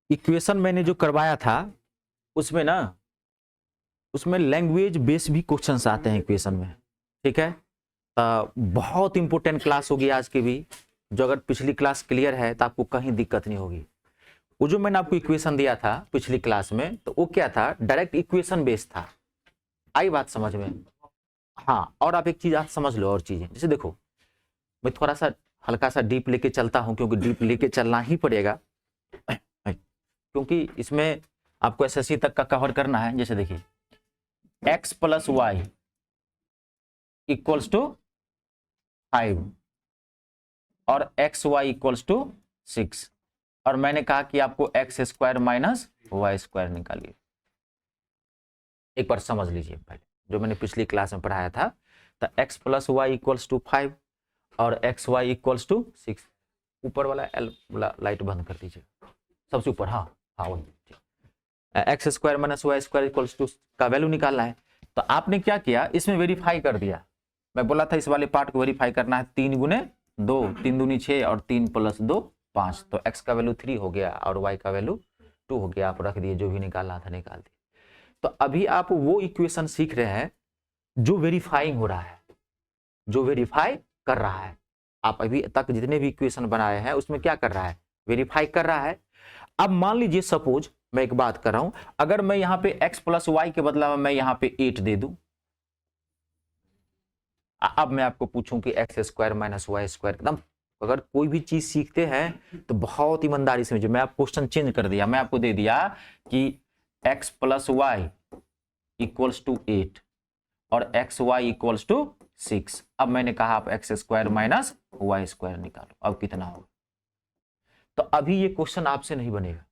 Equation मैंने जो करवाया था उसमें ना, उसमें लैंग्वेज बेस भी क्वेश्चंस आते हैं इक्वेशन में, ठीक है। बहुत इंपॉर्टेंट क्लास होगी आज की भी, जो अगर पिछली क्लास क्लियर है तो आपको कहीं दिक्कत नहीं होगी। वो जो मैंने आपको इक्वेशन दिया था पिछली क्लास में, तो वो क्या था, डायरेक्ट इक्वेशन बेस था। आई बात समझ में? हाँ, और आप एक चीज आप समझ लो, और चीजें जैसे देखो, मैं थोड़ा सा हल्का सा डीप लेके चलता हूं, क्योंकि डीप लेके चलना ही पड़ेगा, क्योंकि इसमें आपको एसएससी तक का कवर करना है। जैसे देखिए, x + y इक्वल्स टू 5 और xy इक्वल्स टू 6, और मैंने कहा कि आपको x² - y² निकालिए। एक बार समझ लीजिए पहले, जो मैंने पिछली क्लास में पढ़ाया था, तो x + y इक्वल्स टू 5 और xy इक्वल्स टू 6। ऊपर वाला एल वाला लाइट बंद कर दीजिए, सबसे ऊपर। हाँ हाँ, वही x² - y² इक्वल्स टू का वैल्यू निकालना है। तो आपने क्या किया, इसमें वेरीफाई कर दिया। मैं बोला था इस वाले पार्ट को वेरीफाई करना है, 3 × 2, 3 दूनी 6 और 3 + 2 5। तो x का वैल्यू 3 हो गया और y का वैल्यू 2 हो गया। आप रख दिए, जो भी निकालना था निकाल दिए। तो अभी आप वो इक्वेशन सीख रहे हैं जो वेरीफाइंग हो रहा है, जो वेरीफाई कर रहा है। आप अभी तक जितने भी इक्वेशन बनाए हैं उसमें क्या कर रहा है, वेरीफाई कर रहा है। अब मान लीजिए सपोज मैं एक बात कर रहा हूं, अगर मैं यहां पे x + y के बदला में मैं यहां पे 8 दे दूं, अब मैं आपको पूछूं कि x² - y², एकदम अगर कोई भी चीज सीखते हैं तो बहुत ईमानदारी से, जो मैं आप क्वेश्चन चेंज कर दिया, मैं आपको दे दिया कि x + y इक्वल्स टू 8 और xy इक्वल्स टू 6। अब मैंने कहा आप x² - y² निकालो, अब कितना होगा। तो अभी ये क्वेश्चन आपसे नहीं बनेगा,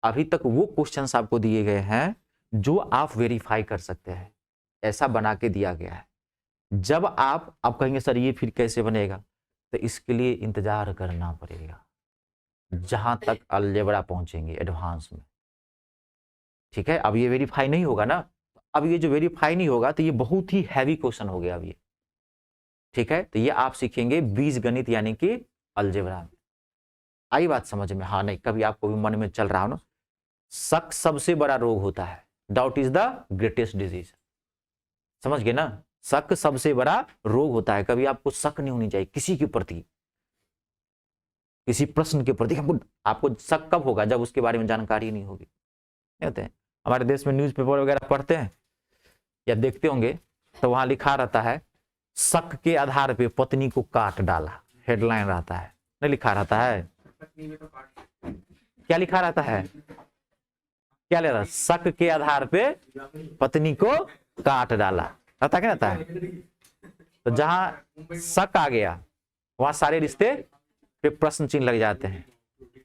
अभी तक वो क्वेश्चंस आपको दिए गए हैं जो आप वेरीफाई कर सकते हैं, ऐसा बना के दिया गया है। जब आप कहेंगे सर ये फिर कैसे बनेगा, तो इसके लिए इंतजार करना पड़ेगा जहां तक अलजेब्रा पहुंचेंगे एडवांस में, ठीक है। अब ये वेरीफाई नहीं होगा ना, अब ये जो वेरीफाई नहीं होगा तो ये बहुत ही हैवी क्वेश्चन हो गया अब ये, ठीक है। तो ये आप सीखेंगे बीजगणित यानी कि अलजेब्रा में। आई बात समझ में? हाँ नहीं, कभी आपको भी मन में चल रहा हो ना, शक सबसे बड़ा रोग होता है, doubt is the greatest disease. समझ गए ना, शक सबसे बड़ा रोग होता है। कभी आपको शक नहीं होनी चाहिए किसी के प्रति, किसी प्रश्न के प्रति। आपको शक कब होगा, जब उसके बारे में जानकारी नहीं होगी। होते हैं हमारे देश में न्यूज़पेपर वगैरह पढ़ते हैं या देखते होंगे, तो वहां लिखा रहता है शक के आधार पे पत्नी को काट डाला, हेडलाइन रहता है, नहीं लिखा रहता है? क्या लिखा रहता है, क्या लिखा रहता है? शक के आधार पे पत्नी को काट डाला, रहता क्या रहता है? तो जहां शक आ गया वहां सारे रिश्ते पे प्रश्न चिन्ह लग जाते हैं।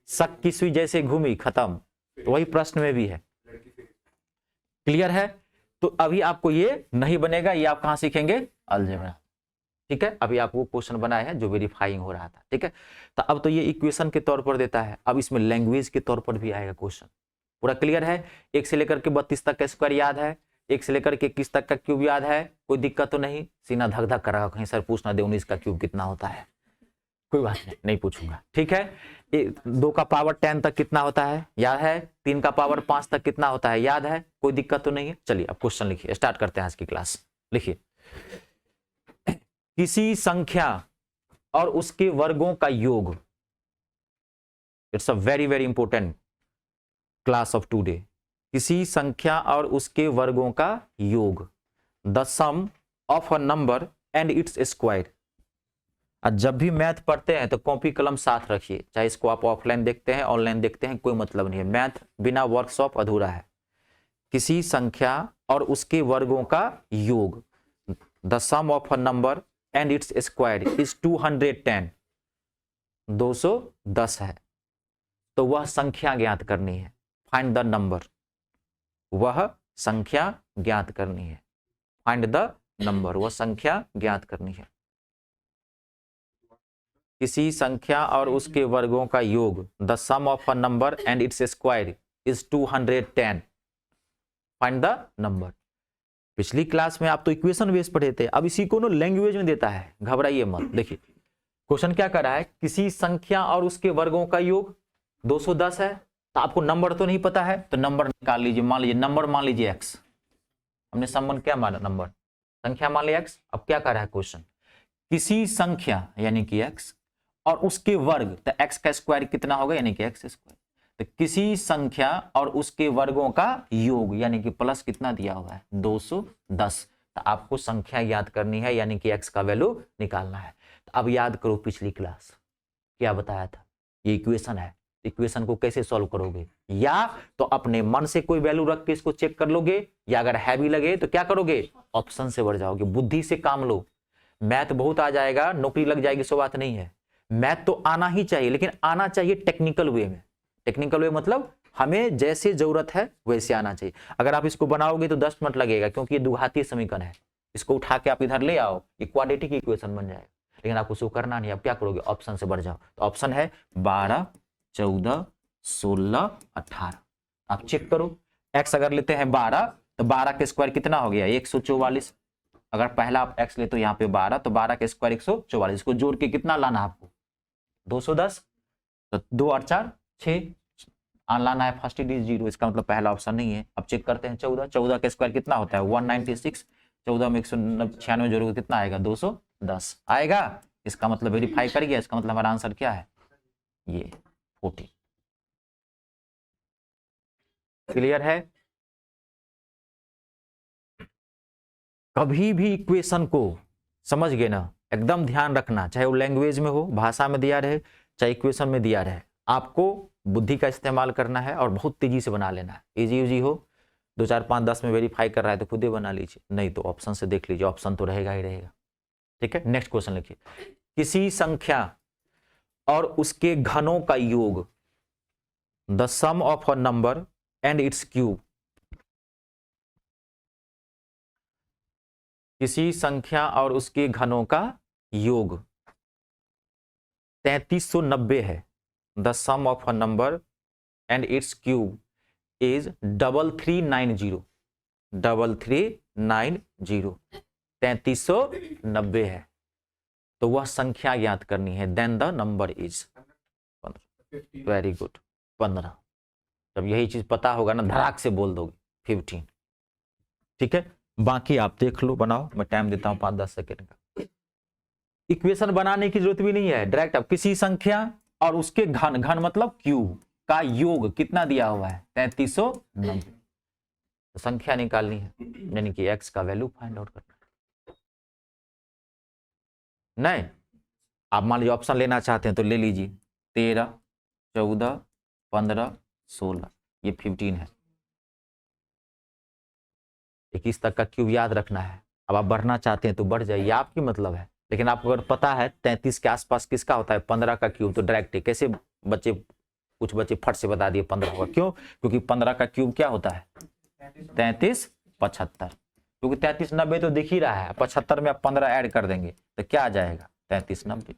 शक की सुई जैसे घूमी खत्म, तो वही प्रश्न में भी है। क्लियर है? तो अभी आपको ये नहीं बनेगा, ये आप कहां सीखेंगे, अलजेब्रा, ठीक है। अभी आप वो क्वेश्चन बनाए हैं जो वेरीफाइंग हो रहा था, ठीक है। तो अब तो ये इक्वेशन के तौर पर देता है, अब इसमें लैंग्वेज के तौर पर भी आएगा क्वेश्चन। पूरा क्लियर है? 1 से लेकर के 32 तक का स्क्वायर याद है, 1 से लेकर के 21 तक का क्यूब याद है, कोई दिक्कत तो नहीं? सीना धक धक कर रहा, कहीं सर पूछना दे 19 का क्यूब कितना होता है। कोई बात नहीं पूछूंगा, ठीक है। 2 का पावर 10 तक कितना होता है, याद है? 3 का पावर 5 तक कितना होता है, याद है? कोई दिक्कत तो नहीं है? चलिए अब क्वेश्चन लिखिए, स्टार्ट करते हैं आज की क्लास। लिखिए, किसी संख्या और उसके वर्गों का योग, it's a very very important class of today. किसी संख्या और उसके वर्गों का योग, the sum of a number and its square. जब भी मैथ पढ़ते हैं तो कॉपी कलम साथ रखिए, चाहे इसको आप ऑफलाइन देखते हैं ऑनलाइन देखते हैं, कोई मतलब नहीं है, मैथ बिना वर्कशॉप अधूरा है। किसी संख्या और उसके वर्गों का योग, the sum of a number and its square is 210, 210 है। तो वह संख्या ज्ञात करनी है, फाइंड द नंबर, वह संख्या ज्ञात करनी है, फाइंड द नंबर, वह संख्या ज्ञात करनी है। किसी संख्या और उसके वर्गों का योग, the sum of a number and its square is 210, find the number. पिछली क्लास में आप तो इक्वेशन बेस पढ़े थे, अब इसी को ना लैंग्वेज में देता है, घबराइए मत। देखिए क्वेश्चन क्या कर रहा है, किसी संख्या और उसके वर्गों का योग 210 है, तो आपको नंबर तो नहीं पता है, तो नंबर निकाल लीजिए। मान लीजिए नंबर, मान लीजिए x, हमने संबंध क्या माना, नंबर, संख्या मान लिया x। अब क्या कर रहा है क्वेश्चन, किसी संख्या यानी कि x और उसके वर्ग, तो x का स्क्वायर कितना होगा यानी कि x स्क्वायर, तो किसी संख्या और उसके वर्गों का योग यानी कि प्लस कितना दिया हुआ है 210। तो आपको संख्या याद करनी है यानी कि x का वैल्यू निकालना है। तो अब याद करो पिछली क्लास क्या बताया था, ये इक्वेशन है, इक्वेशन को कैसे सॉल्व करोगे, या तो अपने मन से कोई वैल्यू रख के इसको चेक कर लोगे, या अगर हैवी लगे तो क्या करोगे, ऑप्शन से बढ़ जाओगे। बुद्धि से काम लो, मैथ बहुत आ जाएगा, नौकरी लग जाएगी, सो बात नहीं है। मैथ तो आना ही चाहिए, लेकिन आना चाहिए टेक्निकल वे में। टेक्निकल वे मतलब हमें जैसे जरूरत है वैसे आना चाहिए। अगर आप इसको बनाओगे तो 10 मिनट लगेगा, क्योंकि ये द्विघातीय समीकरण है, इसको उठा के आप इधर ले आओ, ये क्वाड्रेटिक इक्वेशन बन जाएगा। लेकिन आपको उसको करना नहीं, आप क्या करोगे, ऑप्शन से बढ़ जाओ। तो ऑप्शन है 12, 14, 16, 18। आप चेक करो, एक्स अगर लेते हैं 12 तो 12 के स्क्वायर कितना हो गया 144। अगर पहला आप एक्स लेते हो यहाँ पे 12, तो 12 के स्क्वायर 144, इसको जोड़ के कितना लाना आपको 210, तो 2 और 4 6 लाना है, फर्स्ट डिजिट 0, इसका मतलब पहला ऑप्शन नहीं है। अब चेक करते हैं 14, 14 के स्क्वायर कितना होता है 196, 14 में 196 जोड़ोगे कितना आएगा 210 आएगा। इसका मतलब वेरीफाई कर गया, इसका मतलब हमारा आंसर क्या है ये 40। क्लियर है। कभी भी इक्वेशन को समझ गए ना, एकदम ध्यान रखना, चाहे वो लैंग्वेज में हो, भाषा में दिया रहे, चाहे इक्वेशन में दिया रहे, आपको बुद्धि का इस्तेमाल करना है और बहुत तेजी से बना लेना है। इजी इजी हो, 2 4 5 10 में वेरीफाई कर रहा है तो खुद ही बना लीजिए, नहीं तो ऑप्शन से देख लीजिए, ऑप्शन तो रहेगा ही रहेगा। ठीक है, नेक्स्ट क्वेश्चन लिखिए, किसी संख्या और उसके घनों का योग, the sum of a number and its cube. किसी संख्या और उसके घनों का योग 3390 है, the sum of a number and its cube is 3390, 3390, 3390 है, तो वह संख्या ज्ञात करनी है। Then the number is 15। Very good, 15। जब यही चीज पता होगा ना, धड़ाक से बोल दोगे 15। ठीक है, बाकी आप देख लो, बनाओ, मैं टाइम देता हूं 5-10 सेकेंड का। इक्वेशन बनाने की जरूरत भी नहीं है, डायरेक्ट अब किसी संख्या और उसके घन, घन मतलब क्यूब का योग कितना दिया हुआ है 3390, तो संख्या निकालनी है, यानी कि x का वैल्यू फाइंड आउट करना है। नहीं, आप मान लीजिए ऑप्शन लेना चाहते हैं तो ले लीजिए, 13, 14, 15, 16, ये 15 है। 21 तक का क्यूब याद रखना है। अब आप बढ़ना चाहते हैं तो बढ़ जाइए, आपकी मतलब है, लेकिन आपको अगर पता है 33 के आसपास किसका होता है 15 का क्यूब, तो डायरेक्ट कैसे बच्चे, कुछ बच्चे फट से बता दिए 15 होगा, क्यों, क्योंकि 15 का क्यूब क्या होता है 33 75, क्योंकि 3390 तो दिख ही रहा है, 75 में आप 15 ऐड कर देंगे तो क्या आ जाएगा 3390।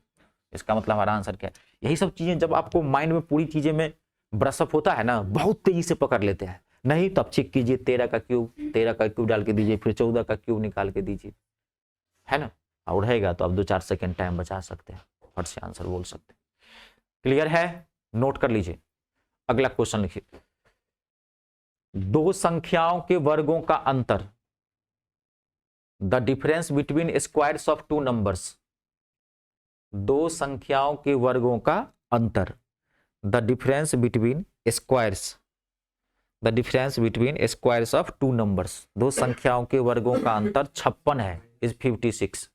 इसका मतलब हमारा आंसर क्या है। यही सब चीजें जब आपको माइंड में पूरी चीजें में ब्रशअप होता है ना, बहुत तेजी से पकड़ लेते हैं। नहीं तो आप चेक कीजिए, 13 का क्यूब डाल के दीजिए, फिर 14 का क्यूब निकाल के दीजिए, है ना, और रहेगा तो आप 2-4 सेकेंड टाइम बचा सकते हैं, फट से आंसर बोल सकते हैं। क्लियर है, नोट कर लीजिए। अगला क्वेश्चन लिखिए, दो संख्याओं के वर्गों का अंतर, the difference between squares of two numbers. दो संख्याओं के वर्गों का अंतर, the difference between squares, the difference between squares of two numbers. दो संख्याओं के वर्गों का अंतर 56 है, इज 56,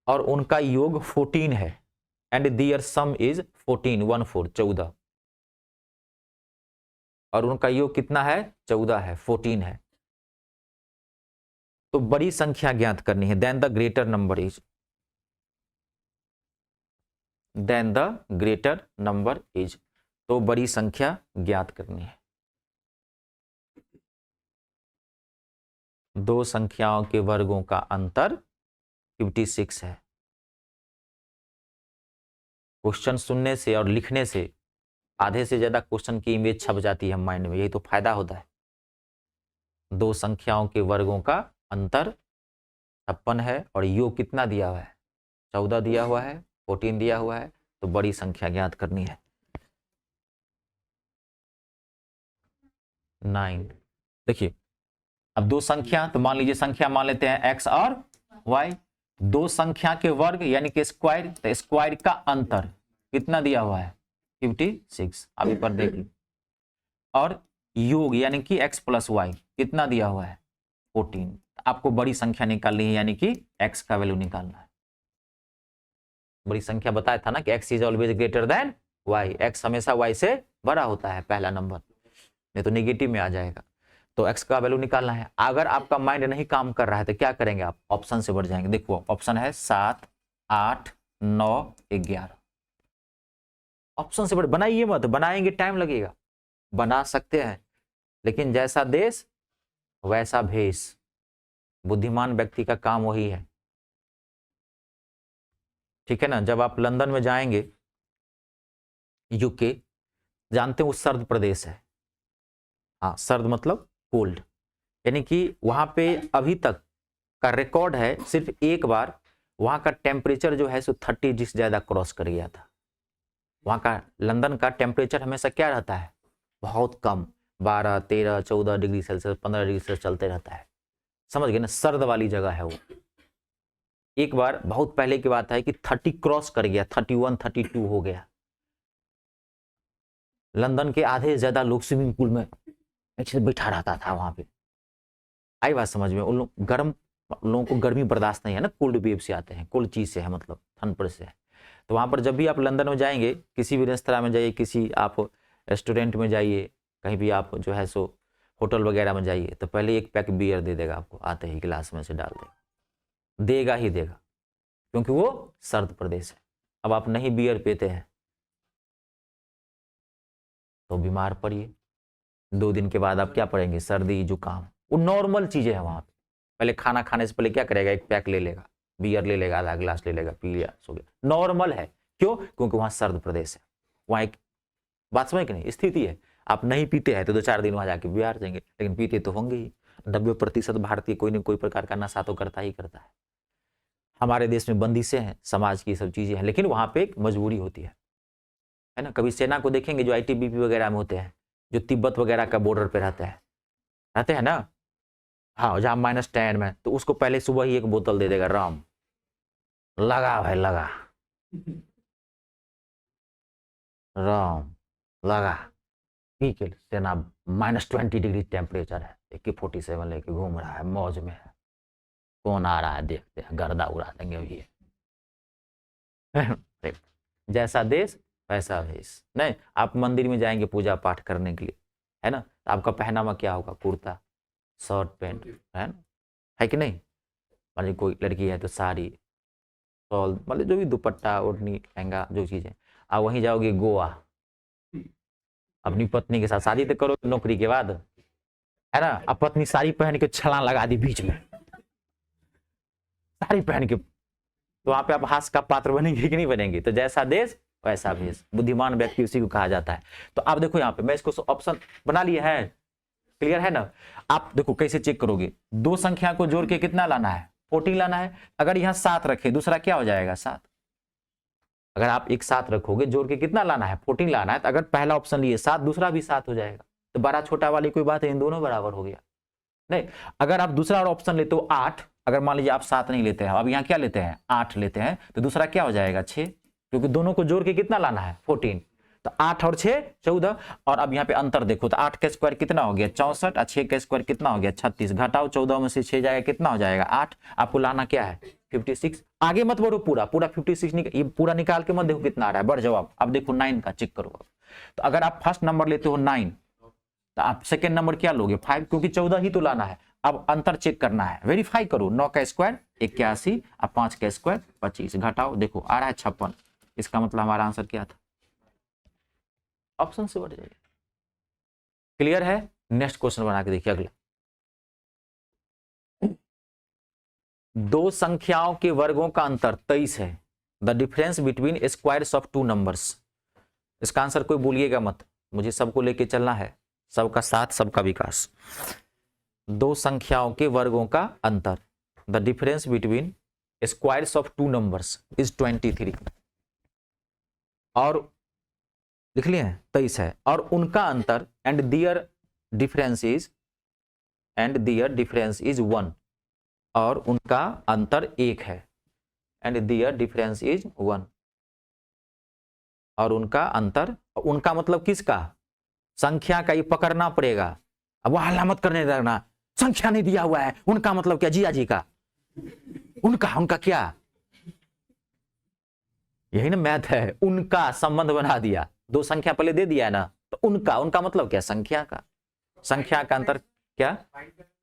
और उनका योग 14 है, एंड दियर सम इज 14, 14, और उनका योग कितना है 14 है, 14 है। तो बड़ी संख्या ज्ञात करनी है, then the greater number is, then the greater number is, तो बड़ी संख्या ज्ञात करनी है। दो संख्याओं के वर्गों का अंतर 56 है। क्वेश्चन सुनने से और लिखने से आधे से ज्यादा क्वेश्चन की इमेज छप जाती है माइंड में, यही तो फायदा होता है। दो संख्याओं के वर्गों का अंतर 56 है, और योग कितना दिया हुआ है 14 दिया हुआ है, 14 दिया हुआ है, तो बड़ी संख्या ज्ञात करनी है। 9। देखिए अब दो संख्या, तो मान लीजिए संख्या मान लेते हैं x और y, दो संख्या के वर्ग यानी कि स्क्वायर, तो स्क्वायर का अंतर कितना दिया हुआ है 56, अभी पर देखिए, और योग यानी कि x प्लस वाई कितना दिया हुआ है 14। आपको बड़ी संख्या निकालनी है यानी कि x का वैल्यू निकालना है। बड़ी संख्या बताया था ना कि x is always greater than y, x हमेशा y से बड़ा होता है पहला नंबर, नहीं तो नेगेटिव में आ जाएगा। तो x का वैल्यू निकालना है। अगर आपका माइंड नहीं काम कर रहा है तो क्या करेंगे आप, ऑप्शन से बढ़ जाएंगे। देखो ऑप्शन है 7, 8, 9, 11। ऑप्शन से बढ़, बनाइए मत, बनाएंगे टाइम लगेगा। बना सकते हैं लेकिन जैसा देश वैसा भेष, बुद्धिमान व्यक्ति का काम वही है, ठीक है ना। जब आप लंदन में जाएंगे, यूके, जानते हैं वो सर्द प्रदेश है, हाँ सर्द मतलब कोल्ड, यानी कि वहां पे अभी तक का रिकॉर्ड है सिर्फ एक बार वहां का टेम्परेचर जो है सो 30 डिग्री ज्यादा क्रॉस कर गया था। वहां का लंदन का टेम्परेचर हमेशा क्या रहता है, बहुत कम, 12, 13, 14 डिग्री सेल्सियस, 15 डिग्री सेल्सियस चलते रहता है, समझ गए ना, सर्द वाली जगह है वो। एक बार बहुत पहले की बात है कि 30 क्रॉस कर गया, 31, 32 हो गया। लंदन के आधे से ज्यादा लोग स्विमिंग पूल में बैठा रहता था वहां पे। आई बात समझ में, उन लोग गर्म, लोगों को गर्मी बर्दाश्त नहीं है ना, कोल्ड वेव से आते हैं, कोल्ड चीज से है, मतलब ठंड पर से है। तो वहां पर जब भी आप लंदन में जाएंगे, किसी भी रेस्तरां में जाइए, किसी आप रेस्टोरेंट में जाइए, कहीं भी आप जो है सो होटल वगैरह में जाइए, तो पहले एक पैक बियर दे देगा आपको, आते ही गिलास में से डाल देगा, देगा ही देगा, क्योंकि वो सर्द प्रदेश है। अब आप नहीं बियर पीते हैं तो बीमार पड़िए, 2 दिन के बाद आप क्या पड़ेंगे, सर्दी जुकाम, वो नॉर्मल चीजें हैं वहां पे। पहले खाना खाने से पहले क्या करेगा, एक पैक ले लेगा, बियर ले लेगा, आधा गिलास ले लेगा, पी लिया, सो गया, नॉर्मल है। क्यों, क्योंकि वहां सर्द प्रदेश है, वहां एक बात समझ के नहीं, स्थिति है। आप नहीं पीते हैं तो 2-4 दिन वहां जाके बिहार जाएंगे, लेकिन पीते तो होंगे ही। 90% भारतीय कोई ना कोई प्रकार का नशा तो करता ही करता है। हमारे देश में बंदिशें हैं, समाज की सब चीजें हैं, लेकिन वहां पे एक मजबूरी होती है ना। कभी सेना को देखेंगे जो ITBP वगैरह में होते हैं, जो तिब्बत वगैरह का बॉर्डर पे रहते हैं ना, हाँ जहाँ -10 में, तो उसको पहले सुबह ही एक बोतल दे देगा राम, लगा भाई लगा, राम लगा, पी के सेना -20 डिग्री टेम्परेचर है, AK-47 लेके घूम रहा है, मौज में है, कौन आ रहा है देखते हैं, गर्दा उड़ा देंगे अभी। जैसा देश वैसा भेष। नहीं, आप मंदिर में जाएंगे पूजा पाठ करने के लिए, है ना, तो आपका पहनावा क्या होगा, कुर्ता, शर्ट, पैंट, है ना, है कि नहीं। मान कोई लड़की है तो साड़ी, शॉल, मतलब जो भी दुपट्टा, ओढ़नी, लहंगा, जो चीजें। आप वहीं जाओगे गोवा, अपनी पत्नी के साथ शादी तो करो नौकरी के बाद, है ना, अब पत्नी साड़ी पहन के छलांग लगा दी बीच में, साड़ी पहन के, तो वहां पे आप हास्य का पात्र बनेंगे कि नहीं बनेंगे। तो जैसा देश वैसा भेष, बुद्धिमान व्यक्ति उसी को कहा जाता है। तो आप देखो यहाँ पे मैं इसको ऑप्शन बना लिया है, क्लियर है ना। आप देखो कैसे चेक करोगे, दो संख्या को जोड़ के कितना लाना है, 14 लाना है। अगर यहाँ 7 रखे, दूसरा क्या हो जाएगा 7, अगर आप एक 7 रखोगे, जोड़ के कितना लाना है 14 लाना है, तो अगर पहला ऑप्शन लिए 7, दूसरा भी 7 हो जाएगा। तो बड़ा छोटा वाली कोई बात है, इन दोनों बराबर हो गया। नहीं, अगर आप दूसरा ऑप्शन लेते हो 8, अगर मान लीजिए आप 7 नहीं लेते हैं, अब यहाँ क्या लेते हैं 8 लेते हैं, तो दूसरा क्या हो जाएगा 6, क्योंकि दोनों को जोड़ के कितना लाना है 14, तो 8 और 6 14। और अब यहाँ पे अंतर देखो, तो 8 का स्क्वायर कितना हो गया 64, और 6 का स्क्वायर कितना हो गया 36, घटाओ 14 में से 6 जाएगा, कितना हो जाएगा 8। आपको लाना क्या है 56। आगे मत बढ़ो, पूरा 56 ये पूरा निकाल के मत देखो कितना आ रहा है, बढ़ जाओ आप। अब देखो 9 का चेक करो। तो अगर आप फर्स्ट नंबर लेते हो 9, तो आप सेकेंड नंबर क्या लोगे 5, क्योंकि 14 ही तो लाना है। अब अंतर चेक करना है, वेरीफाई करो। 9 का स्क्वायर 81, और 5 का स्क्वायर 25, घटाओ, देखो आ रहा है 56। इसका मतलब हमारा आंसर क्या था, ऑप्शन से बढ़ जाएगा। क्लियर है। नेक्स्ट क्वेश्चन बना के देखिए अगला। दो संख्याओं के वर्गों का अंतर 23 है, the difference between squares of 2 numbers. इसका आंसर कोई भूलिएगा मत, मुझे सबको लेके चलना है, सबका साथ सबका विकास। दो संख्याओं के वर्गों का अंतर, the difference between squares of 2 numbers is 23, और लिख लिए 23 है, और उनका अंतर and their difference is and their difference is 1, और उनका अंतर 1 है, एंड दियर डिफरेंस इज 1, और उनका अंतर, उनका मतलब किसका, संख्या का, ये पकड़ना पड़ेगा। अब वो हल्ला मत करने लगना, संख्या नहीं दिया हुआ है, उनका मतलब क्या, जिया जी का, उनका क्या, यही ना मैथ है। उनका संबंध बना दिया, दो संख्या पहले दे दिया है ना, तो उनका मतलब क्या, संख्या का, संख्या का अंतर क्या,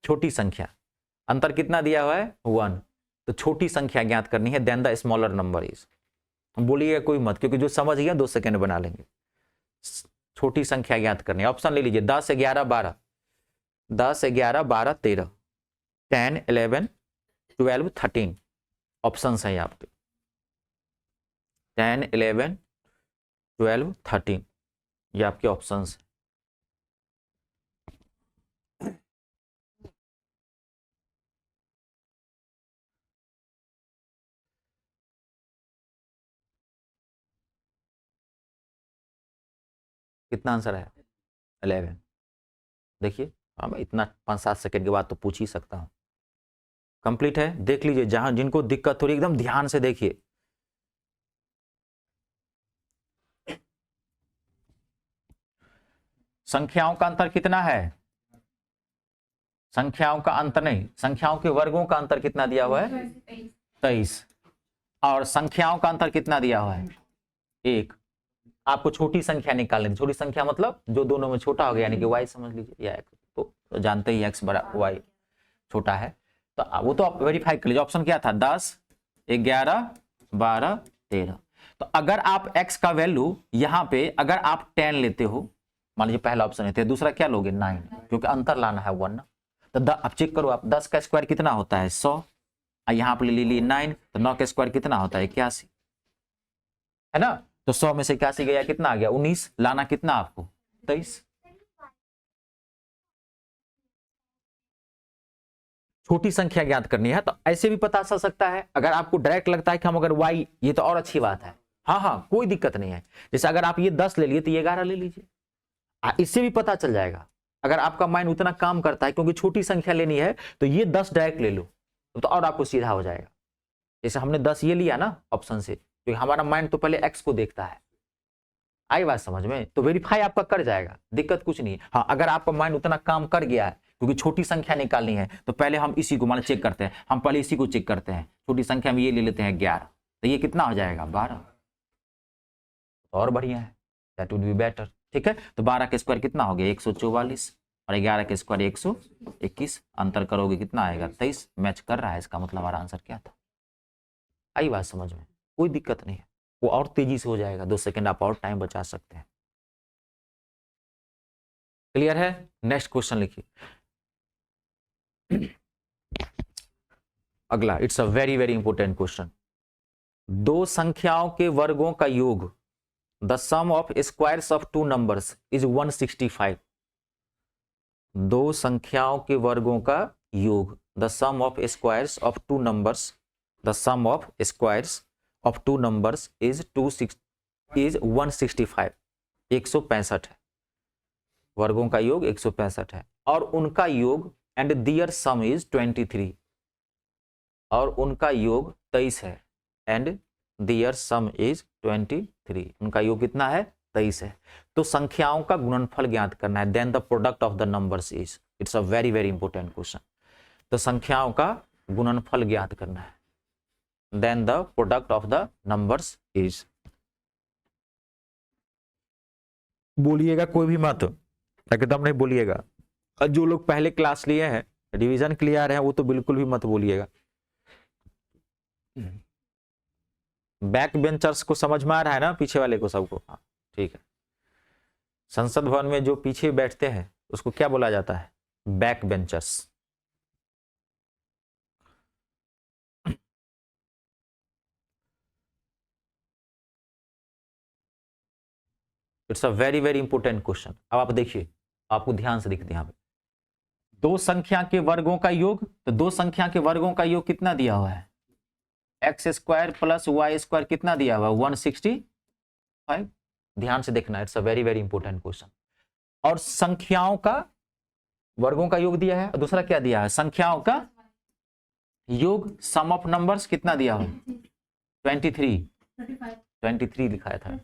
छोटी संख्या, अंतर कितना दिया हुआ है 1, तो छोटी संख्या ज्ञात करनी है, then the smaller number is. बोलिएगा कोई मत, क्योंकि जो समझ गया 2 सेकंड बना लेंगे। छोटी संख्या ज्ञात करनी है, ऑप्शन ले लीजिए, 10 11 12, 10 11 12 13, 10 11 12 13, ऑप्शन है यहाँ पे 10 11 12 13, ये आपके ऑप्शन है। कितना आंसर है 11। देखिए हाँ, मैं इतना 5-7 सेकंड के बाद तो पूछ ही सकता हूं। कंप्लीट है, देख लीजिए, जहां जिनको दिक्कत हो रही एकदम ध्यान से देखिए। संख्याओं का अंतर कितना है, संख्याओं का अंतर नहीं, संख्याओं के वर्गों का अंतर कितना दिया हुआ है 23, और संख्याओं का अंतर कितना दिया हुआ है 1। आपको छोटी संख्या निकालनी, छोटी संख्या मतलब जो दोनों में छोटा हो गया, यानी कि y समझ लीजिए, या x, तो जानते ही x बड़ा y छोटा है, तो वो तो आप वेरीफाई कर लीजिए। ऑप्शन क्या था 10 11 12 13। तो अगर आप x का वैल्यू यहाँ पे अगर आप 10 लेते हो, मान लीजिए पहला ऑप्शन लेते हैं, दूसरा क्या लोगे 9, क्योंकि अंतर लाना है 1 ना। तो अब चेक करो आप, 10 का स्क्वायर कितना होता है 100, यहाँ पे ले ली 9, तो 9 का स्क्वायर कितना होता है 81, है ना। तो 100 में से 81 गया, कितना आ गया 19, लाना कितना आपको 23। छोटी संख्या ज्ञात करनी है, तो ऐसे भी पता चल सकता है। अगर आपको डायरेक्ट लगता है कि हम अगर y, ये तो और अच्छी बात है, हाँ कोई दिक्कत नहीं है। जैसे अगर आप ये 10 ले लिए तो ये 11 ले लीजिए, इससे भी पता चल जाएगा। अगर आपका माइंड उतना काम करता है, क्योंकि छोटी संख्या लेनी है, तो ये 10 डायरेक्ट ले लो, तो और आपको सीधा हो जाएगा। जैसे हमने 10 ये लिया ना ऑप्शन से, क्योंकि हमारा माइंड तो पहले x को देखता है। आई बात समझ में, तो वेरीफाई आपका कर जाएगा, दिक्कत कुछ नहीं। हाँ, अगर आपका माइंड उतना काम कर गया है, क्योंकि छोटी संख्या निकालनी है, तो पहले हम इसी को मान चेक करते हैं, हम पहले इसी को चेक करते हैं। छोटी संख्या में ये ले लेते हैं 11, तो ये कितना हो जाएगा 12, और बढ़िया है, दैट वुड बी बेटर। ठीक है, तो 12 का स्क्वायर कितना हो गया 144, और 11 का स्क्वायर 121, अंतर करोगे कितना आएगा 23, मैच कर रहा है, इसका मतलब हमारा आंसर क्या था। आई बात समझ में, कोई दिक्कत नहीं है, वो और तेजी से हो जाएगा, 2 सेकंड आप और टाइम बचा सकते हैं। क्लियर है, नेक्स्ट क्वेश्चन लिखिए। अगला, it's a very very important question. दो संख्याओं के वर्गों का योग, the sum of squares of two numbers is 165। दो संख्याओं के वर्गों का योग, the sum of squares of two numbers, the sum of squares of two numbers is 165, 165 है। वर्गों का योग 165 है, और उनका योग एंड दियर सम इज 23, और उनका योग 23 है, एंड दियर सम इज 23, उनका योग कितना है 23 है। तो संख्याओं का गुणनफल ज्ञात करना है, then the product of the numbers is, it's a very very important question. तो संख्याओं का गुणनफल ज्ञात करना है, then the product of the numbers is. बोलिएगा कोई भी मत, एकदम नहीं बोलिएगा। जो लोग पहले क्लास लिए हैं, रिवीजन क्लियर है, वो तो बिल्कुल भी मत बोलिएगा। बैक बेंचर्स को समझ में आ रहा है ना, पीछे वाले को सबको, हाँ ठीक है। संसद भवन में जो पीछे बैठते हैं उसको क्या बोला जाता है, back benchers. It's a very very important question. अब आप देखिए, आपको ध्यान से दिखते हैं यहाँ पे, दो संख्या के वर्गों का योग, तो दो संख्या के वर्गों का योग कितना दिया हुआ है, x square plus y square कितना दिया हुआ है 165। ध्यान से देखना, it's a very very important question. और संख्याओं का वर्गों का योग दिया है और दूसरा क्या दिया है, संख्याओं का योग, सम ऑफ नंबर्स कितना दिया हो, 23 लिखाया था,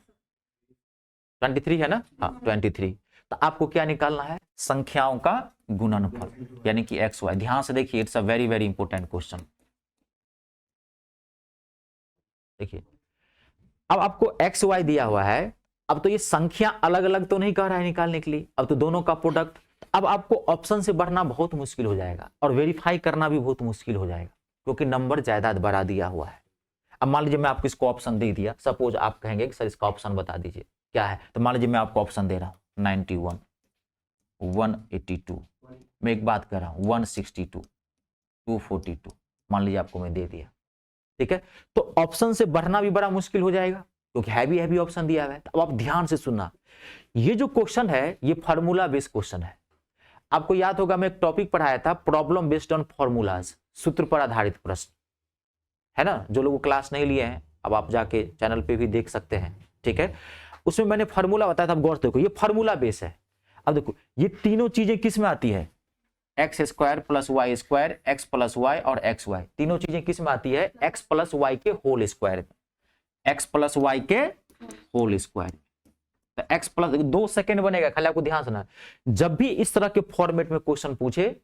23 है ना, हाँ 23। तो आपको क्या निकालना है, संख्याओं का गुणनफल यानी कि एक्स वाई। ध्यान से देखिए, it's a very very important question. देखिए अब आपको एक्स वाई दिया हुआ है, अब तो ये संख्या अलग अलग तो नहीं कह रहा है निकालने के लिए, अब तो दोनों का प्रोडक्ट। अब आपको ऑप्शन से बढ़ना बहुत मुश्किल हो जाएगा और वेरीफाई करना भी बहुत मुश्किल हो जाएगा, क्योंकि नंबर ज्यादा बड़ा दिया हुआ है। अब मान लीजिए मैं आपको इसको ऑप्शन दे दिया, सपोज आप कहेंगे कि सर इसका ऑप्शन बता दीजिए क्या है, तो मान लीजिए मैं आपको ऑप्शन दे रहा हूँ 91, 182, मैं एक बात कर रहा हूँ 162, 242, मान लीजिए आपको मैं दे दिया, ठीक है। तो ऑप्शन से बढ़ना भी बड़ा मुश्किल हो जाएगा, क्योंकि हैवी ऑप्शन दिया हुआ है। अब आप ध्यान से सुनना, ये जो क्वेश्चन है ये फार्मूला बेस्ड क्वेश्चन है। आपको याद होगा मैं एक टॉपिक पढ़ाया था, प्रॉब्लम बेस्ड ऑन फॉर्मूलाज, सूत्र पर आधारित प्रश्न, है ना। जो लोग क्लास नहीं लिए हैं अब आप जाके चैनल पे भी देख सकते हैं, ठीक है। उसमें मैंने फार्मूला बताया था, अब गौर से देखो, ये फार्मूला बेस है। अब देखो ये तीनों चीजें किस में आती है, x square plus y square, x plus y और एक्स वाई, तीनों चीजें किस में आती है, एक्स प्लस वाई के whole square, x plus y के होल स्क्वायर। तो एक्स प्लस 2 सेकेंड बनेगा, खाली आपको ध्यान सुना, जब भी इस तरह के फॉर्मेट में क्वेश्चन पूछे,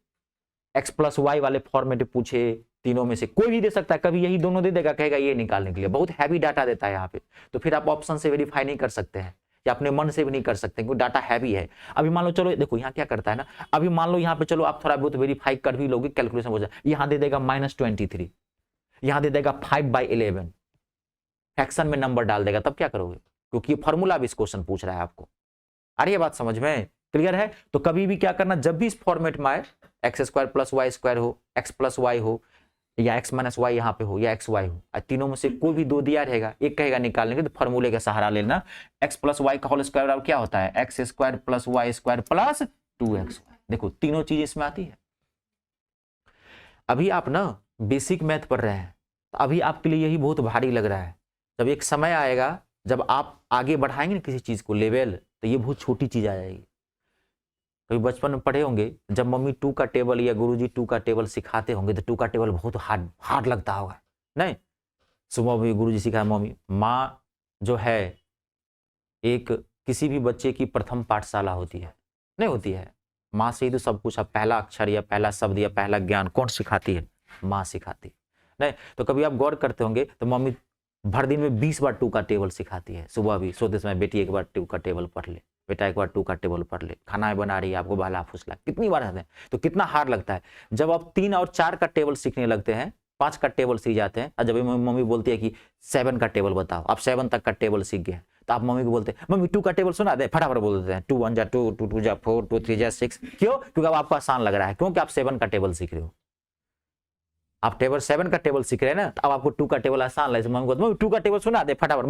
एक्स प्लस वाई वाले फॉर्मेट में पूछे, तीनों में से कोई भी दे सकता है, कभी यही दोनों दे देगा, कहेगा ये निकालने के लिए, बहुत हैवी डाटा देता है यहाँ पे, तो फिर आप ऑप्शन से वेरीफाई नहीं कर सकते हैं या अपने मन से भी नहीं कर सकते, क्योंकि डाटा हैवी है। अभी मान लो, चलो देखो यहाँ क्या करता है ना, अभी मान लो यहाँ पे चलो आप थोड़ा बहुत वेरीफाई कर भी लोगे, कैलकुलेशन हो जाए, यहाँ दे देगा -23, यहाँ दे देगा 5/11, फ्रैक्शन में नंबर डाल देगा, तब क्या करोगे, क्योंकि ये फॉर्मूला भी इस क्वेश्चन पूछ रहा है आपको। अरे ये बात समझ में क्लियर है। तो कभी भी क्या करना, जब भी इस फॉर्मेट में आए, x square plus y square हो, एक्स प्लस वाई हो, या एक्स माइनस वाई यहाँ पे हो, या एक्स वाई हो, तीनों में से कोई भी दो दिया रहेगा, एक कहेगा निकालने के, तो फॉर्मूले का सहारा लेना। एक्स प्लस वाई का होल स्क्वायर अब क्या होता है, x square plus y square plus 2x। देखो तीनों चीज इसमें आती है। अभी आप ना बेसिक मैथ पढ़ रहे हैं, तो अभी आपके लिए यही बहुत भारी लग रहा है, जब एक समय आएगा जब आप आगे बढ़ाएंगे ना किसी चीज को लेवल, तो ये बहुत छोटी चीज आ जाएगी। कभी बचपन में पढ़े होंगे, जब मम्मी 2 का टेबल या गुरुजी 2 का टेबल सिखाते होंगे, तो 2 का टेबल बहुत हार्ड लगता होगा, नहीं। सुबह भी गुरुजी सिखाया, मम्मी, माँ जो है एक किसी भी बच्चे की प्रथम पाठशाला होती है, नहीं होती है, माँ से ही तो सब कुछ, अब पहला अक्षर या पहला शब्द या पहला ज्ञान कौन सिखाती है, माँ सिखाती, नहीं। तो कभी आप गौर करते होंगे तो मम्मी भर दिन में 20 बार 2 का टेबल सिखाती है। सुबह भी सोते समय, बेटी एक बार 2 का टेबल पढ़ ले, बेटा एक बार 2 का टेबल पढ़ ले, खाना बना रही है आपको बहला फुसला, कितनी बार आते हैं, तो कितना हार्ड लगता है। जब आप 3 और 4 का टेबल सीखने लगते हैं, 5 का टेबल सीख जाते हैं, और जब मम्मी बोलती है कि 7 का टेबल बताओ, आप 7 तक का टेबल सीख गए, तो आप मम्मी को बोलते हैं, मम्मी 2 का टेबल सुना दे, फटाफट बोल देते हैं, 2 1 जा 2, 2 2 जा 4, 2 3 जा 6। क्यों, क्योंकि अब आपको आसान लग रहा है, क्योंकि आप 7 का टेबल सीख रहे हो, आप टेबल 7 का टेबल सीख रहे हैं ना, तो अब आपको 2 का टेबल आसान लगे। मम्मी को 2 का टेबल सुना दे फटाफट,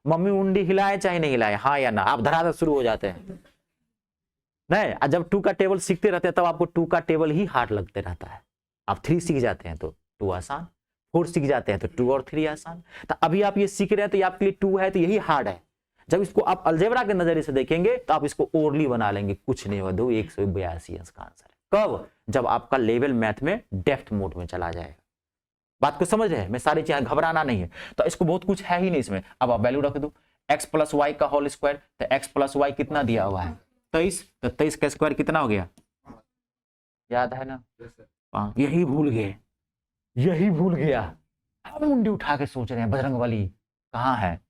मम्मी उंडी हिलाए चाहे नहीं हिलाए, हाँ या ना, आप धराधर शुरू हो जाते हैं, नहीं। जब 2 का टेबल सीखते रहते हैं तब आपको 2 का टेबल ही हार्ड लगते रहता है। आप 3 सीख जाते हैं तो 2 आसान, 4 सीख जाते हैं तो 2 और 3 आसान। तो अभी आप ये सीख रहे हैं तो ये आपके लिए 2 है, तो यही हार्ड है। जब इसको आप अलजेब्रा के नजरिए से देखेंगे तो आप इसको ओरली बना लेंगे, कुछ नहीं होगा, 182 इसका आंसर है। कब, जब आपका लेवल मैथ में डेप्थ मोड में चला जाएगा। बात को समझ रहे हैं, मैं सारी चीजें, घबराना नहीं है। तो इसको बहुत कुछ है ही नहीं इसमें। अब आप वैल्यू रख दो, एक्स प्लस वाई का होल स्क्वायर, तो एक्स प्लस वाई कितना दिया हुआ है 23, तो 23 का स्क्वायर कितना हो गया, याद है ना, 5। यही भूल गए, यही भूल गया, हम मुंडी उठा के सोच रहे हैं बजरंग बली कहाँ है,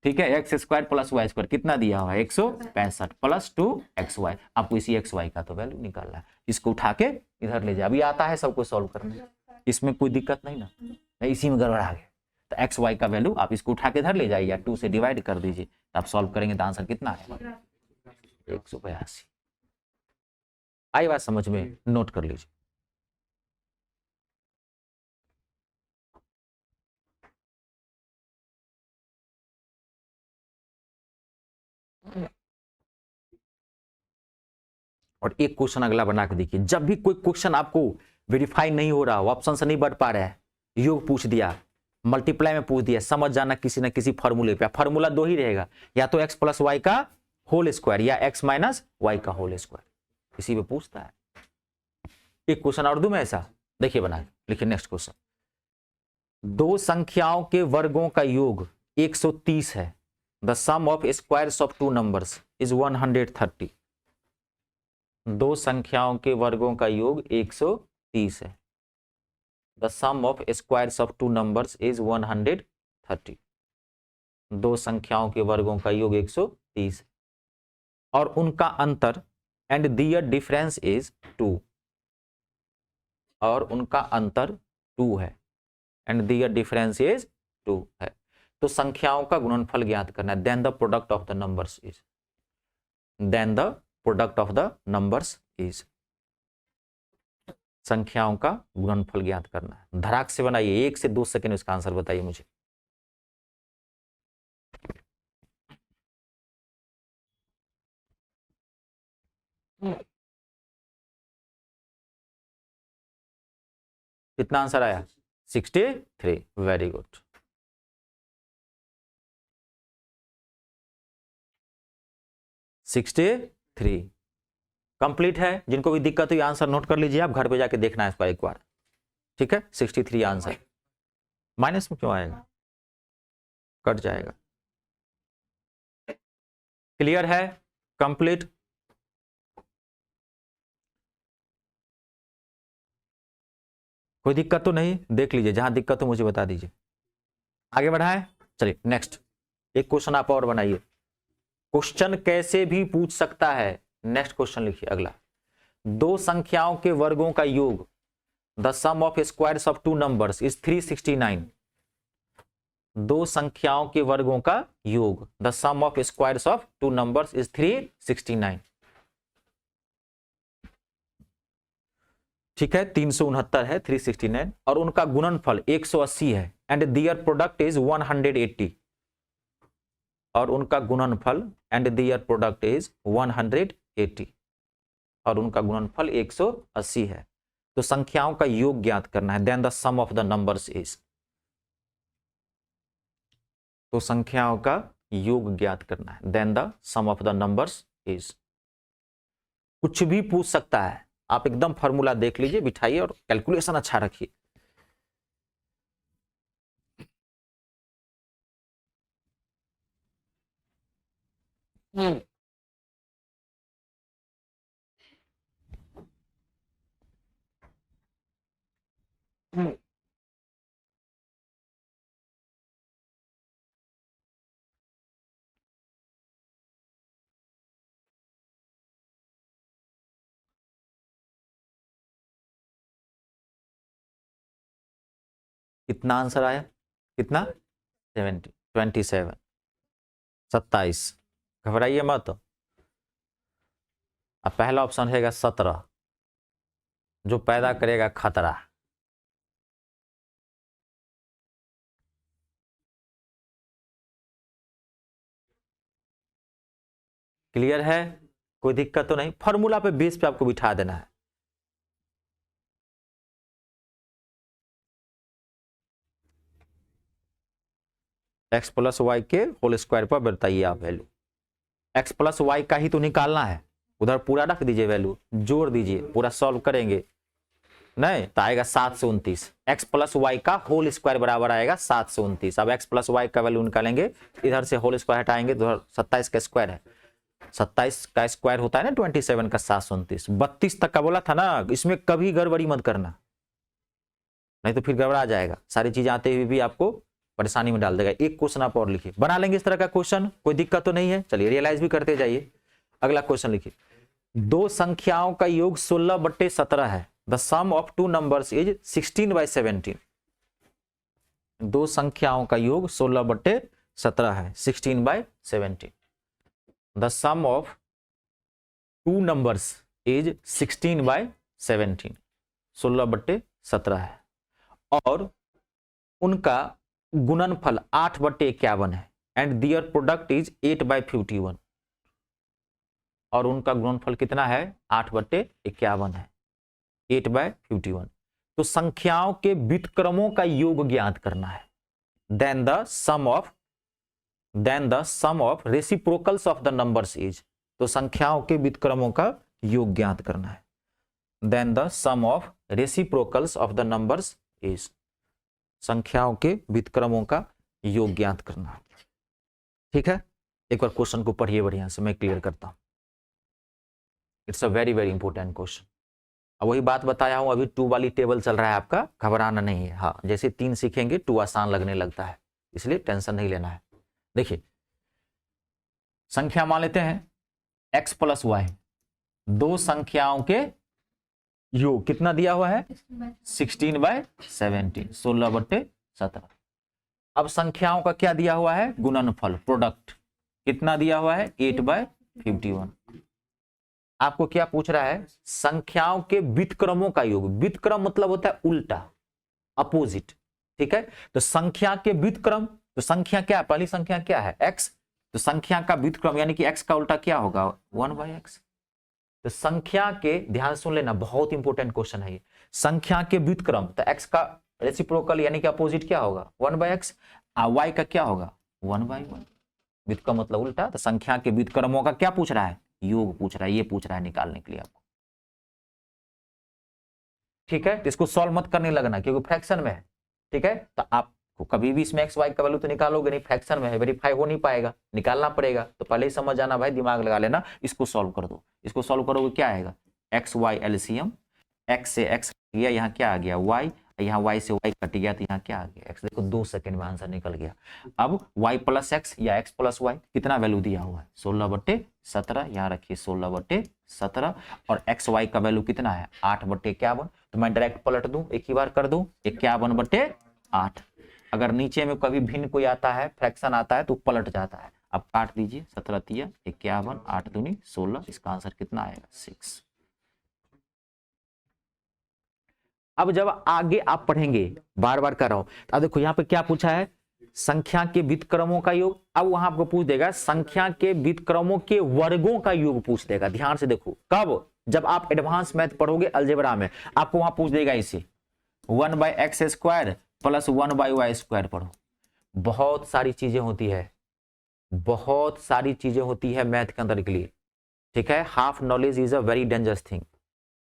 ठीक है। X square plus y square कितना दिया हुआ है 165 प्लस 2xy, आपको इसी xy का तो वैल्यू निकालना है। इसको उठा के इधर ले जाए, अभी आता है सबको सॉल्व करने, इसमें कोई दिक्कत नहीं ना, इसी में गड़बड़ा गया। तो xy का वैल्यू आप इसको उठा के इधर ले जाइए या 2 से डिवाइड कर दीजिए, तो आप सॉल्व करेंगे तो आंसर कितना है 182। आई बात समझ में, नोट कर लीजिए। और एक क्वेश्चन अगला बना के देखिए, जब भी कोई क्वेश्चन आपको वेरीफाई नहीं हो रहा हो, ऑप्शन से नहीं बढ़ पा रहा है, योग पूछ दिया, मल्टीप्लाई में पूछ दिया, समझ जाना किसी ना किसी फॉर्मूले पे। फॉर्मूला 2 ही रहेगा, या तो एक्स प्लस वाई का होल स्क्वायर या एक्स माइनस वाई का होल स्क्वायर, इसी पे पूछता है। एक क्वेश्चन और दूं मैं ऐसा, देखिए बना लिखिए नेक्स्ट क्वेश्चन। दो संख्याओं के वर्गों का योग 130 है। The sum of squares of two numbers is 130। दो संख्याओं के वर्गों का योग 130 है। The sum of squares of two numbers is 130। दो संख्याओं के वर्गों का योग 130 और उनका अंतर एंड दियर डिफरेंस इज 2। और उनका अंतर 2 है एंड दियर डिफरेंस इज 2 है। तो संख्याओं का गुणनफल ज्ञात करना है। Then the product of the numbers is, then the product of the numbers is, संख्याओं का गुणनफल ज्ञात करना है। धड़ाक से बनाइए, 1 से 2 सेकंड इसका आंसर बताइए मुझे। कितना आंसर आया? 63। Very good. Sixty three complete है। जिनको भी दिक्कत हुई आंसर नोट कर लीजिए, आप घर पे जाके देखना है इसको एक बार, ठीक है। 63 आंसर। माइनस में क्यों आएगा? कट जाएगा। क्लियर है? कंप्लीट। कोई दिक्कत तो नहीं? देख लीजिए, जहां दिक्कत हो मुझे बता दीजिए। आगे बढ़ाएं, चलिए नेक्स्ट एक क्वेश्चन आप और बनाइए। क्वेश्चन कैसे भी पूछ सकता है। नेक्स्ट क्वेश्चन लिखिए अगला। दो संख्याओं के वर्गों का योग, the sum of squares of two numbers is 369। दो संख्याओं के वर्गों का योग, the sum of squares of two numbers is 369। ठीक है, 369 है, 369 और उनका गुणनफल 180 है एंड दियर प्रोडक्ट इज 180। और उनका गुणनफल एंड दियर प्रोडक्ट इज 180 और उनका गुणनफल 180 है। तो संख्याओं का योग ज्ञात करना है। Then the sum of the numbers is, तो संख्याओं का योग ज्ञात करना है। Then the sum of the numbers is. कुछ भी पूछ सकता है, आप एकदम फॉर्मूला देख लीजिए, बिठाइए और कैलकुलेशन अच्छा रखिए। कितना आंसर आया? कितना? 27। 27। घबराइए मत। अब पहला ऑप्शन रहेगा 17, जो पैदा करेगा खतरा। क्लियर है? कोई दिक्कत तो नहीं? फॉर्मूला पे बेस पे आपको बिठा देना है। एक्स प्लस वाई के होल स्क्वायर पर बताइए आप वैल्यू। एक्स प्लस वाई का ही तो निकालना है, उधर पूरा रख दीजिए, वैल्यू जोड़ दीजिए, पूरा सॉल्व करेंगे। नहीं तो आएगा 729। एक्स प्लस वाई का होल स्क्वायर बराबर आएगा 729। अब एक्स प्लस वाई का वैल्यू निकालेंगे, इधर से होल स्क्वायर हटाएंगे तो 27 का स्क्वायर है। 27 का स्क्वायर होता है ना 27 का 729। 32 तक का बोला था ना, इसमें कभी गड़बड़ी मत करना, नहीं तो फिर गड़बड़ा जाएगा। सारी चीजें आते हुए भी आपको परेशानी में डाल देगा। एक क्वेश्चन आप और लिखिए, बना लेंगे इस तरह का क्वेश्चन, कोई दिक्कत तो नहीं है। चलिए रियलाइज भी करते जाइए। अगला क्वेश्चन लिखिए। दो संख्याओं का योग 16/17 है। The sum of two numbers is 16/17। दो संख्याओं का योग 16/17 है, 16/17। The sum of two numbers is 16/17, 16/17 है और उनका गुणनफल 8/51 है एंड दियर प्रोडक्ट इज 8/51। और उनका गुणनफल कितना है? 8/51 है, 8/51। तो संख्याओं के व्युत्क्रमों का योग ज्ञात करना है। Then the sum of reciprocals of the numbers is. तो संख्याओं के व्युत्क्रमों का योग ज्ञात करना है। Then the sum of reciprocals of the numbers is, संख्याओं के व्युत्क्रमों का योग ज्ञात करना। ठीक है, एक बार क्वेश्चन को पढ़िए बढ़िया से, मैं क्लियर करता हूं। It's a very very important question. अब वही बात बताया हूं, अभी 2 वाली टेबल चल रहा है आपका, घबराना नहीं है। हाँ, जैसे 3 सीखेंगे 2 आसान लगने लगता है, इसलिए टेंशन नहीं लेना है। देखिए, संख्या मान लेते हैं x प्लस वाई, दो संख्याओं के योग कितना दिया हुआ है 16/17, 16/17। अब संख्याओं का क्या दिया हुआ है गुणनफल, प्रोडक्ट कितना दिया हुआ है 8/51। आपको क्या पूछ रहा है संख्याओं के व्युत्क्रमों का योग, व्युत्क्रम मतलब होता है उल्टा, अपोजिट। ठीक है, तो संख्या के व्युत्क्रम, तो संख्या क्या है, पहली संख्या क्या है x, तो संख्या का व्युत्क्रम यानी कि x का उल्टा क्या होगा 1/x। तो संख्या के, ध्यान सुन लेना, बहुत इंपॉर्टेंट क्वेश्चन है ये, संख्या के व्युत्क्रम, तो x का रेसिप्रोकल यानी कि अपोजिट क्या होगा 1/x, y का क्या होगा 1/1। व्युत्क्रम मतलब उल्टा, तो संख्या के व्युत्क्रमों का क्या पूछ रहा है योग पूछ रहा है, ये पूछ रहा है निकालने के लिए आपको। ठीक है, तो इसको सॉल्व मत करने लगना क्योंकि फ्रैक्शन में है। ठीक है, तो आप कभी भी इसमें एक्स वाई का वैल्यू तो निकालोगे नहीं, फ्रैक्शन में है, वेरीफाई हो नहीं पाएगा, निकालना पड़ेगा। तो पहले ही समझ जाना भाई, दिमाग लगा लेना, इसको सॉल्व कर दो। इसको सॉल्व करोगे क्या आएगा एक्स वाई एलसीएम, एक्स से एक्स गया, यहाँ क्या आ गया वाई, यहाँ y से y कट गया, तो यहाँ क्या आ गया x। देखो 2 सेकंड में आंसर निकल गया। अब y प्लस एक्स या x प्लस वाई कितना वैल्यू दिया हुआ है 16/17, यहाँ रखिए 16/17, और एक्स वाई का वैल्यू कितना है 8/51। तो मैं डायरेक्ट पलट दूं, एक ही बार कर दूं 51/8। अगर नीचे में कभी भिन्न कोई आता है, फ्रैक्शन आता है, तो पलट जाता है। अब काट दीजिए, 17 तिया 51, 8 दूनी 16, इसका आंसर कितना आएगा 6। अब जब आगे आप पढ़ेंगे, बार बार कर रहा हूं, अब देखो यहाँ पे क्या पूछा है संख्या के व्युत्क्रमों का योग। अब वहां आपको पूछ देगा संख्या के व्युत्क्रमों के वर्गों का योग पूछ देगा। ध्यान से देखो, कब, जब आप एडवांस मैथ पढ़ोगे अलजेब्रा में, आपको वहां पूछ देगा इसे 1/x² प्लस 1/y² पढ़ो। बहुत सारी चीजें होती है, बहुत सारी चीजें होती है मैथ के अंदर के लिए। ठीक है, half knowledge is a very dangerous thing.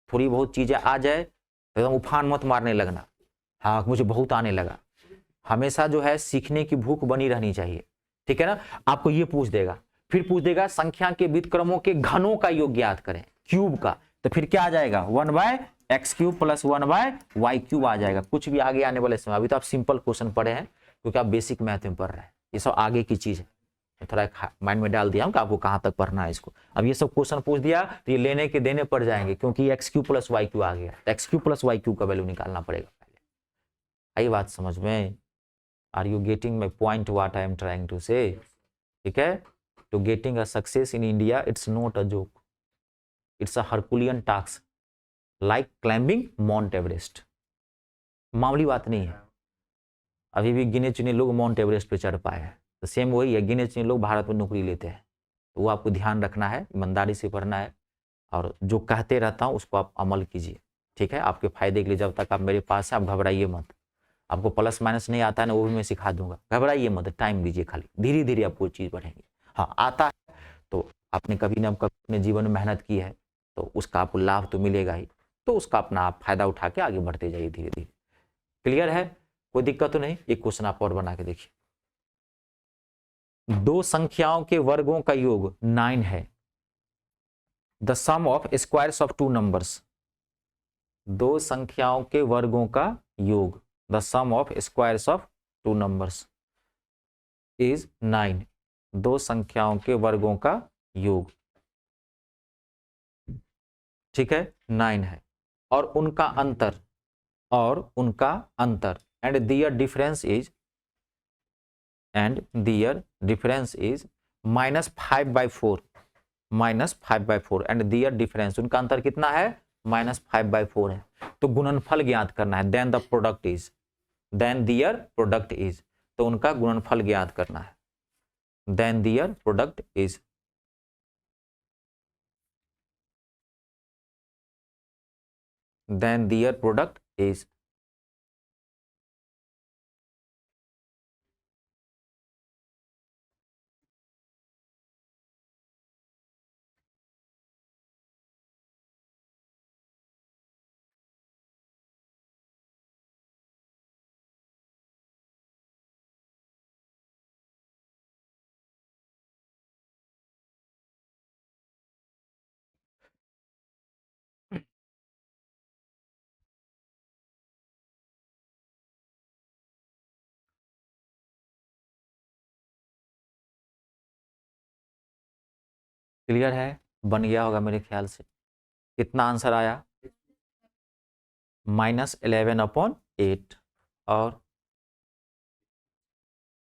थोड़ी बहुत चीजें आ जाए तो एकदम उफान मत मारने लगना, हाँ मुझे बहुत आने लगा। हमेशा जो है सीखने की भूख बनी रहनी चाहिए। ठीक है ना, आपको ये पूछ देगा, फिर पूछ देगा संख्या के व्युत्क्रमों के घनों का योग ज्ञात करें, क्यूब का, तो फिर क्या आ जाएगा 1/x³ प्लस 1/y³ आ जाएगा। कुछ भी आगे आने वाले समय, अभी तो आप सिंपल क्वेश्चन पढ़े हैं क्योंकि आप बेसिक मैथ में पढ़ रहे हैं, ये सब आगे की चीज है। थोड़ा माइंड में डाल दिया हूं कि आपको कहां तक पढ़ना है इसको। अब ये सब क्वेश्चन पूछ दिया तो ये लेने के देने पड़ जाएंगे, क्योंकि x³ प्लस y³ आ गया, x³ प्लस y³ का वैल्यू निकालना पड़ेगा पहले। आई बात समझ में? Are you getting my point what I am trying to say? ठीक है, to getting a success in India it's not a joke, it's a herculean task like climbing Mount Everest. मामूली बात नहीं है, अभी भी गिने चुने लोग माउंट एवरेस्ट पे चढ़ पाए हैं, तो सेम वही है, गिने चुने लोग भारत में नौकरी लेते हैं। तो वो आपको ध्यान रखना है, ईमानदारी से पढ़ना है, और जो कहते रहता हूँ उसको आप अमल कीजिए। ठीक है, आपके फायदे के लिए, जब तक आप मेरे पास हैं आप घबराइए मत। आपको प्लस माइनस नहीं आता है ना, वो भी मैं सिखा दूंगा, घबराइए मत, टाइम दीजिए, खाली धीरे धीरे आप कोई चीज़ बढ़ेंगे। हाँ आता है तो आपने कभी ना कभी अपने जीवन में मेहनत की है, तो उसका आपको लाभ तो मिलेगा ही, तो उसका अपना आप फायदा उठा के आगे बढ़ते जाइए धीरे धीरे। क्लियर है, कोई दिक्कत तो नहीं? एक क्वेश्चन आप और बना के देखिए। दो संख्याओं के वर्गों का योग 9 है, the sum of squares of 2 numbers. दो संख्याओं के वर्गों का योग, the sum of squares of 2 numbers is 9। दो संख्याओं के वर्गों का योग, ठीक है, 9 है, और उनका अंतर, और उनका अंतर, and their difference is, and their difference is -5/4, -5/4, and their difference, उनका अंतर कितना है -5/4 है। तो गुणनफल ज्ञात करना है, then the product is, then their product is, तो उनका गुणनफल ज्ञात करना है, then their product is, then their product is. Clear है, बन गया होगा मेरे ख्याल से। कितना आंसर आया? -11/8 और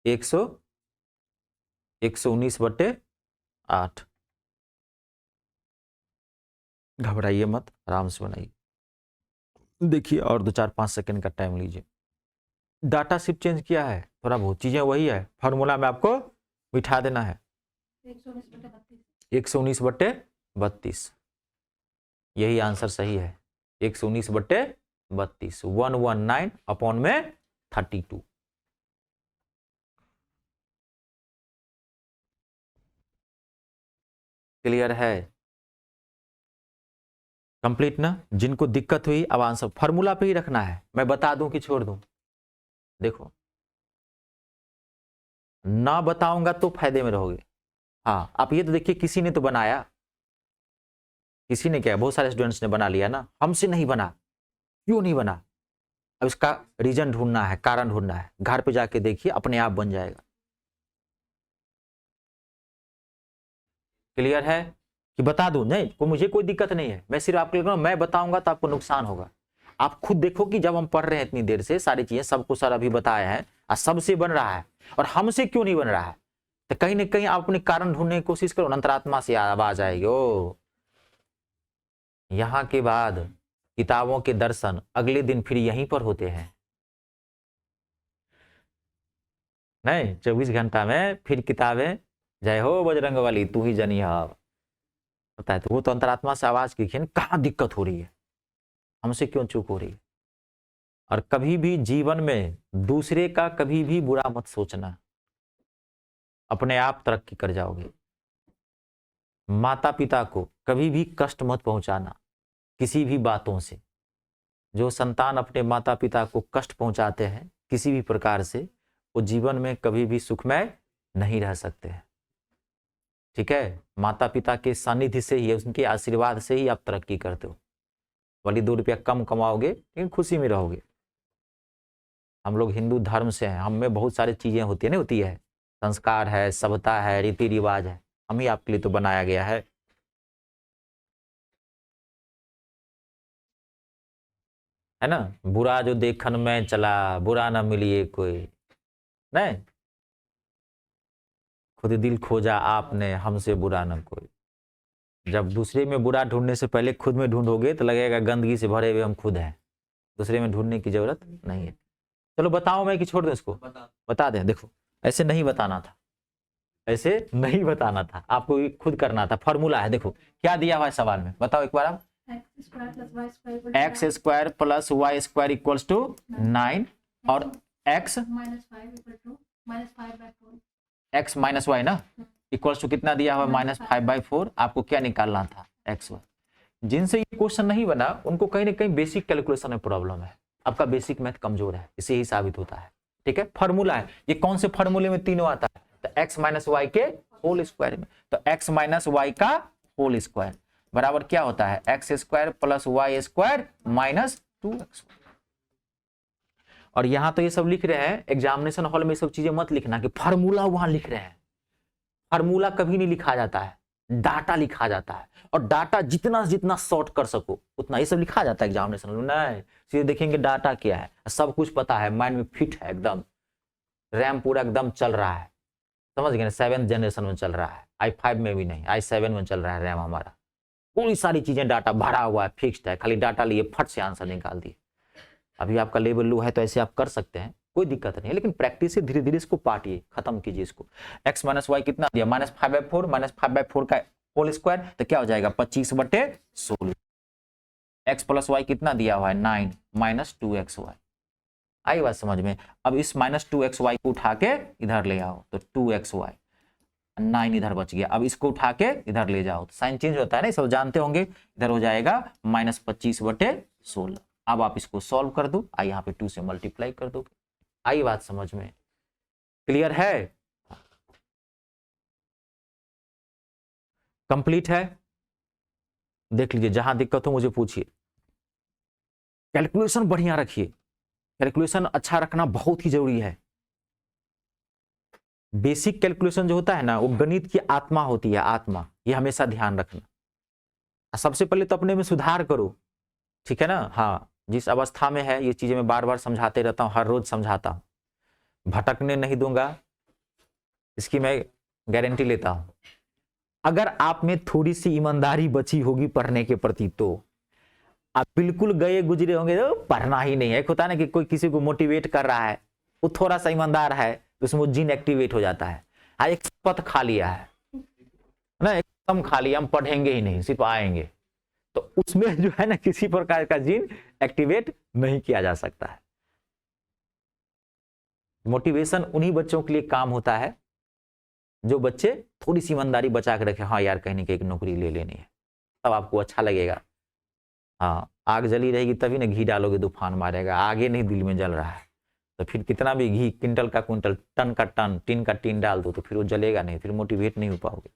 119/8। घबराइए मत, आराम से बनाइए। देखिए और 2-4-5 सेकंड का टाइम लीजिए। डाटा सिर्फ चेंज किया है, थोड़ा बहुत चीजें वही है, फॉर्मूला में आपको बिठा देना है। 119/32, यही आंसर सही है। 119/32, 119/32। क्लियर है, कंप्लीट ना? जिनको दिक्कत हुई अब आंसर फॉर्मूला पे ही रखना है, मैं बता दूं कि छोड़ दूं? देखो, ना बताऊंगा तो फायदे में रहोगे। हाँ, आप ये तो देखिए, किसी ने तो बनाया, किसी ने क्या, बहुत सारे स्टूडेंट्स ने बना लिया ना, हमसे नहीं बना। क्यों नहीं बना? अब इसका रीजन ढूंढना है, कारण ढूंढना है। घर पे जाके देखिए, अपने आप बन जाएगा। क्लियर है कि बता दूं? नहीं, को मुझे कोई दिक्कत नहीं है, मैं सिर्फ आपको लिख, मैं बताऊंगा तो आपको नुकसान होगा। आप खुद देखो कि जब हम पढ़ रहे हैं इतनी देर से सारी चीजें, सबको सर अभी बताया है और सबसे बन रहा है, और हमसे क्यों नहीं बन रहा है? तो कहीं ना कहीं आप अपने कारण ढूंढने की कोशिश करो, अंतरात्मा से आवाज आएगी। ओ, यहां के बाद किताबों के दर्शन अगले दिन फिर यहीं पर होते हैं। नहीं, 24 घंटा में फिर किताबें, जय हो बजरंग वाली तू ही जनिया होता है। तो वो तो अंतरात्मा से आवाज की कहाँ दिक्कत हो रही है, हमसे क्यों चूक हो रही है। और कभी भी जीवन में दूसरे का कभी भी बुरा मत सोचना, अपने आप तरक्की कर जाओगे। माता पिता को कभी भी कष्ट मत पहुंचाना किसी भी बातों से। जो संतान अपने माता पिता को कष्ट पहुंचाते हैं किसी भी प्रकार से, वो जीवन में कभी भी सुखमय नहीं रह सकते हैं। ठीक है, माता पिता के सानिध्य से ही, उनके आशीर्वाद से ही आप तरक्की करते हो। भले 2 रुपया कम कमाओगे लेकिन खुशी में रहोगे। हम लोग हिंदू धर्म से हैं, हम में बहुत सारी चीजें होती है, नहीं होती है, संस्कार है, सभ्यता है, रीति रिवाज है, हम ही आपके लिए तो बनाया गया है ना। बुरा जो देखन में चला, बुरा ना मिलिए कोई, नहीं, खुद दिल खोजा आपने, हमसे बुरा ना कोई। जब दूसरे में बुरा ढूंढने से पहले खुद में ढूंढोगे तो लगेगा गंदगी से भरे हुए हम खुद हैं, दूसरे में ढूंढने की जरूरत नहीं है। चलो बताओ, मैं कि छोड़ दो इसको? बता दें, देखो ऐसे नहीं बताना था, ऐसे नहीं बताना था, आपको ये खुद करना था। फॉर्मूला है, देखो क्या दिया हुआ है सवाल में, बताओ एक बार आप। X square plus y square equals to 9 और एक्स माइनस वाई ना इक्वल्स टू कितना दिया हुआ? -5/4। आपको क्या निकालना था? X y. जिनसे ये क्वेश्चन नहीं बना उनको कहीं ना कहीं बेसिक कैलकुलेशन में प्रॉब्लम है, आपका बेसिक मैथ कमजोर है, इसे ही साबित होता है। ठीक है, फॉर्मूला है ये, कौन से फॉर्मूले में तीनों आता है? तो एक्स माइनस वाई के होल स्क्वायर में, तो एक्स माइनस वाई का होल स्क्वायर बराबर क्या होता है? X square plus y square minus 2x। और यहां तो ये सब लिख रहे हैं, एग्जामिनेशन हॉल में ये सब चीजें मत लिखना कि फार्मूला वहां लिख रहे हैं। फार्मूला कभी नहीं लिखा जाता है, डाटा लिखा जाता है, और डाटा जितना जितना शॉर्ट कर सको उतना, ये सब लिखा जाता है एग्जामिनेशन में नहीं। सीधे देखेंगे डाटा क्या है, सब कुछ पता है, माइंड में फिट है एकदम, रैम पूरा एकदम चल रहा है, समझ गए ना? 7th जनरेशन में चल रहा है, i5 में भी नहीं, i7 में चल रहा है रैम हमारा। पूरी सारी चीजें डाटा भरा हुआ है, फिक्स्ड है, खाली डाटा लिए फट से आंसर निकाल दिए। अभी आपका लेवल लो है तो ऐसे आप कर सकते हैं, कोई दिक्कत नहीं है, लेकिन प्रैक्टिस से धीरे धीरे इसको पाटिए, खत्म कीजिए इसको। एक्स माइनस वाई कितना दिया? -5/4, -5/4 का होल स्क्वायर, तो क्या हो जाएगा? 25/16। एक्स प्लस वाई कितना दिया हुआ है? 9 माइनस 2xy। आई बात समझ में? अब इस -2xy को उठा के इधर ले आओ तो 2xy, 9 इधर बच गया। अब इसको उठा के इधर ले जाओ तो साइन चेंज होता है ना, सब जानते होंगे। इधर हो जाएगा -25/16। अब आप इसको सॉल्व कर दो, यहाँ पे 2 से मल्टीप्लाई कर दो। आई बात समझ में? क्लियर है? कंप्लीट है? देख लीजिए, जहां दिक्कत हो मुझे पूछिए। कैलकुलेशन बढ़िया रखिए, कैलकुलेशन अच्छा रखना बहुत ही जरूरी है। बेसिक कैलकुलेशन जो होता है ना, वो गणित की आत्मा होती है, आत्मा, ये हमेशा ध्यान रखना। सबसे पहले तो अपने में सुधार करो, ठीक है ना। हाँ, जिस अवस्था में है ये चीजें मैं बार बार समझाते रहता हूँ, हर रोज समझाता हूँ, भटकने नहीं दूंगा, इसकी मैं गारंटी लेता हूं। अगर आप में थोड़ी सी ईमानदारी बची होगी पढ़ने के प्रति, तो आप बिल्कुल गए गुजरे होंगे तो पढ़ना ही नहीं है। एक होता है ना कि कोई किसी को मोटिवेट कर रहा है, वो थोड़ा सा ईमानदार है तो उसमें जिन एक्टिवेट हो जाता है। हाँ, एक पथ खा लिया है ना, एकदम खा लिया, हम पढ़ेंगे ही नहीं, सिर्फ आएंगे, तो उसमें जो है ना किसी प्रकार का जिन एक्टिवेट नहीं किया जा सकता है। मोटिवेशन उन्हीं बच्चों के लिए काम होता है जो बच्चे थोड़ी सी ईमानदारी बचा के रखे, हाँ यार कहीं ना कहीं एक नौकरी ले लेनी है, तब आपको अच्छा लगेगा। हाँ, आग जली रहेगी तभी ना घी डालोगे तूफान मारेगा, आगे नहीं दिल में जल रहा है तो फिर कितना भी घी, क्विंटल का क्विंटल, टन का टन, टीन का टीन डाल दो तो फिर वो जलेगा नहीं, फिर मोटिवेट नहीं हो पाओगे।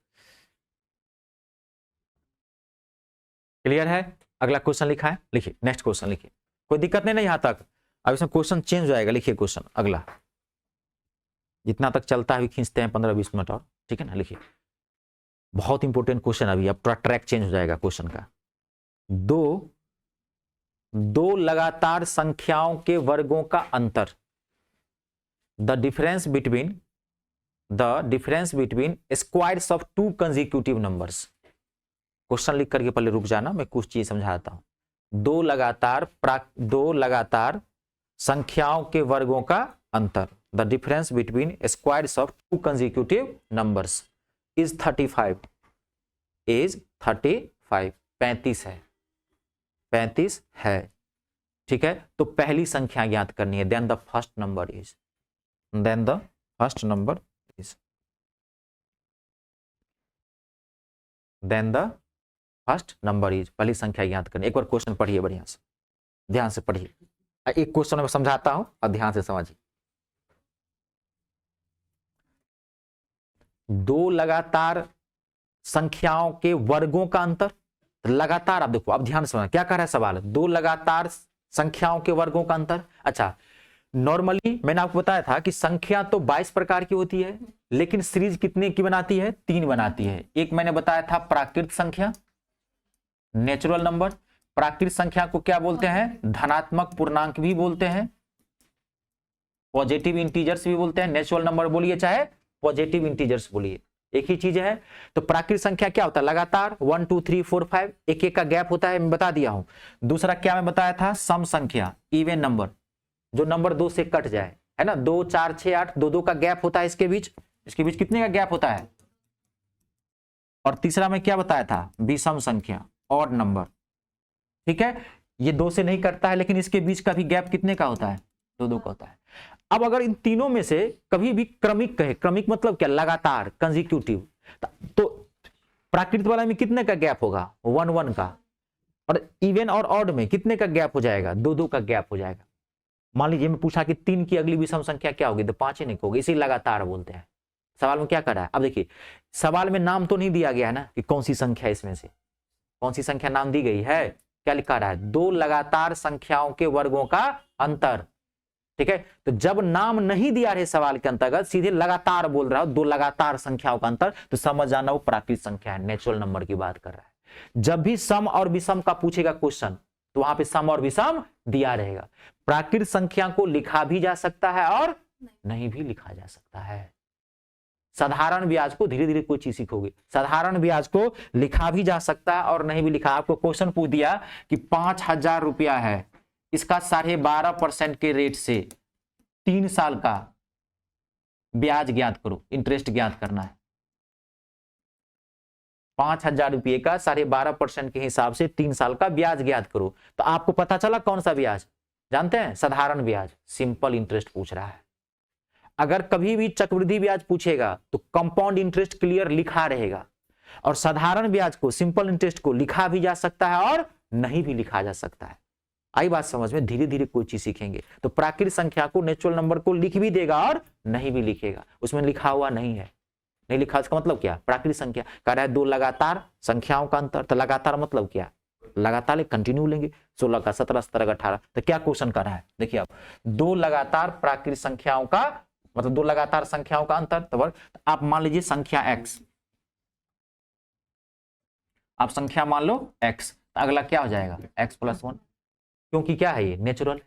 क्लियर है? अगला क्वेश्चन लिखा है, लिखिए, नेक्स्ट क्वेश्चन लिखिए, कोई दिक्कत नहीं ना यहां तक। अब इसमें क्वेश्चन चेंज हो जाएगा, लिखिए क्वेश्चन अगला, जितना तक चलता है अभी खींचते हैं 15-20 मिनट और, ठीक है ना। लिखिए, बहुत इंपॉर्टेंट क्वेश्चन, अभी अब थोड़ा ट्रैक चेंज हो जाएगा क्वेश्चन का। दो लगातार संख्याओं के वर्गों का अंतर, the difference between squares of two consecutive numbers. Question लिख करके पहले रुक जाना, मैं कुछ चीज समझाता हूं। दो लगातार संख्याओं के वर्गों का अंतर, the difference between squares of two consecutive numbers is 35, 35 है, 35 है, ठीक है। तो पहली संख्या ज्ञात करनी है, then the first number is, पहली संख्या ज्ञात करनी। एक बार क्वेश्चन पढ़िए बढ़िया से, ध्यान से पढ़िए, एक क्वेश्चन में समझाता हूं और ध्यान से समझिए। दो लगातार संख्याओं के वर्गों का अंतर, लगातार, आप देखो, अब ध्यान से समझना क्या कह रहा है सवाल, दो लगातार संख्याओं के वर्गों का अंतर। अच्छा, नॉर्मली मैंने आपको बताया था कि संख्या तो 22 प्रकार की होती है, लेकिन सीरीज कितने की बनाती है? 3 बनाती है। एक मैंने बताया था प्राकृत संख्या, नेचुरल नंबर। प्राकृत संख्या को क्या बोलते हैं? धनात्मक पूर्णांक भी बोलते हैं, पॉजिटिव इंटीजर्स भी बोलते हैं। नेचुरल नंबर बोलिए चाहे पॉजिटिव इंटीजर्स बोलिए, एक ही चीज है। तो प्राकृत संख्या क्या होता है? लगातार 1 2 3 4 5, एक एक का गैप होता है, मैं बता दिया हूं। दूसरा क्या मैं बताया था? सम संख्या, इवन नंबर, जो नंबर 2 से कट जाए, है ना, 2 4 6 8, 2 2 का गैप होता है इसके बीच कितने का गैप होता है? और तीसरा मैं क्या बताया था? विषम संख्या, ऑड नंबर, ठीक है। ये 2 से नहीं कटता है, लेकिन इसके बीच का भी गैप कितने का होता है? 2 का होता है। अब अगर इन तीनों में से कभी भी क्रमिक कहे, क्रमिक मतलब क्या? लगातार, कंसेक्यूटिव, तो प्राकृत वाला में कितने का गैप होगा? 1 1 का। और इवन और ऑड में कितने का गैप हो जाएगा? 2 2 का गैप हो जाएगा। मान लीजिए मैं पूछा कि 3 की अगली विषम संख्या क्या होगी, तो 5 ही नहीं होगी, इसी लगातार बोलते हैं। सवाल में क्या कर रहा है? अब देखिए, सवाल में नाम तो नहीं दिया गया है ना कि कौन सी संख्या, इसमें से कौन सी संख्या नाम दी गई है? क्या लिखा रहा है? दो लगातार संख्याओं के वर्गों का अंतर, ठीक है। तो जब नाम नहीं दिया रहे सवाल के अंतर्गत, सीधे लगातार बोल रहा हो, दो लगातार संख्याओं का अंतर, तो समझ जाना वो प्राकृत संख्या है, नेचुरल नंबर की बात कर रहा है। जब भी सम और विषम का पूछेगा क्वेश्चन, तो वहां पे सम और विषम दिया रहेगा। प्राकृत संख्या को लिखा भी जा सकता है और नहीं भी लिखा जा सकता है। साधारण ब्याज को, धीरे धीरे कोई चीज सीखोगे, साधारण ब्याज को लिखा भी जा सकता है और नहीं भी लिखा। आपको क्वेश्चन पूछ दिया कि 5,000 रुपया है, इसका 12.5% के रेट से 3 साल का ब्याज ज्ञात करो, इंटरेस्ट ज्ञात करना है। 5,000 रुपये का 12.5% के हिसाब से 3 साल का ब्याज ज्ञात करो। तो आपको पता चला कौन सा ब्याज? जानते हैं? साधारण ब्याज, सिंपल इंटरेस्ट पूछ रहा है। अगर कभी भी चक्रवृद्धि ब्याज पूछेगा तो कंपाउंड इंटरेस्ट क्लियर लिखा रहेगा, और साधारण ब्याज को, सिंपल इंटरेस्ट को लिखा भी जा सकता है और नहीं भी लिखा जा सकता है। आई बात समझ में? धीरे धीरे कोई चीज सीखेंगे। तो प्राकृत संख्या को, नेचुरल नंबर को लिख भी देगा और नहीं भी लिखेगा, उसमें लिखा हुआ नहीं है, नहीं लिखा, इसका मतलब क्या? प्राकृत संख्या कह रहा है दो लगातार संख्याओं का अंतर, तो लगातार मतलब क्या? लगातार कंटिन्यू लेंगे, 16 का 17, 17 का 18। तो क्या क्वेश्चन कर रहा है? देखिए आप, दो लगातार प्राकृत संख्याओं का मतलब दो लगातार संख्याओं का अंतर, तो वर्ग। आप मान लीजिए संख्या x, आप संख्या मान लो x, तो अगला क्या हो जाएगा x+1, क्योंकि क्या है ये नेचुरल।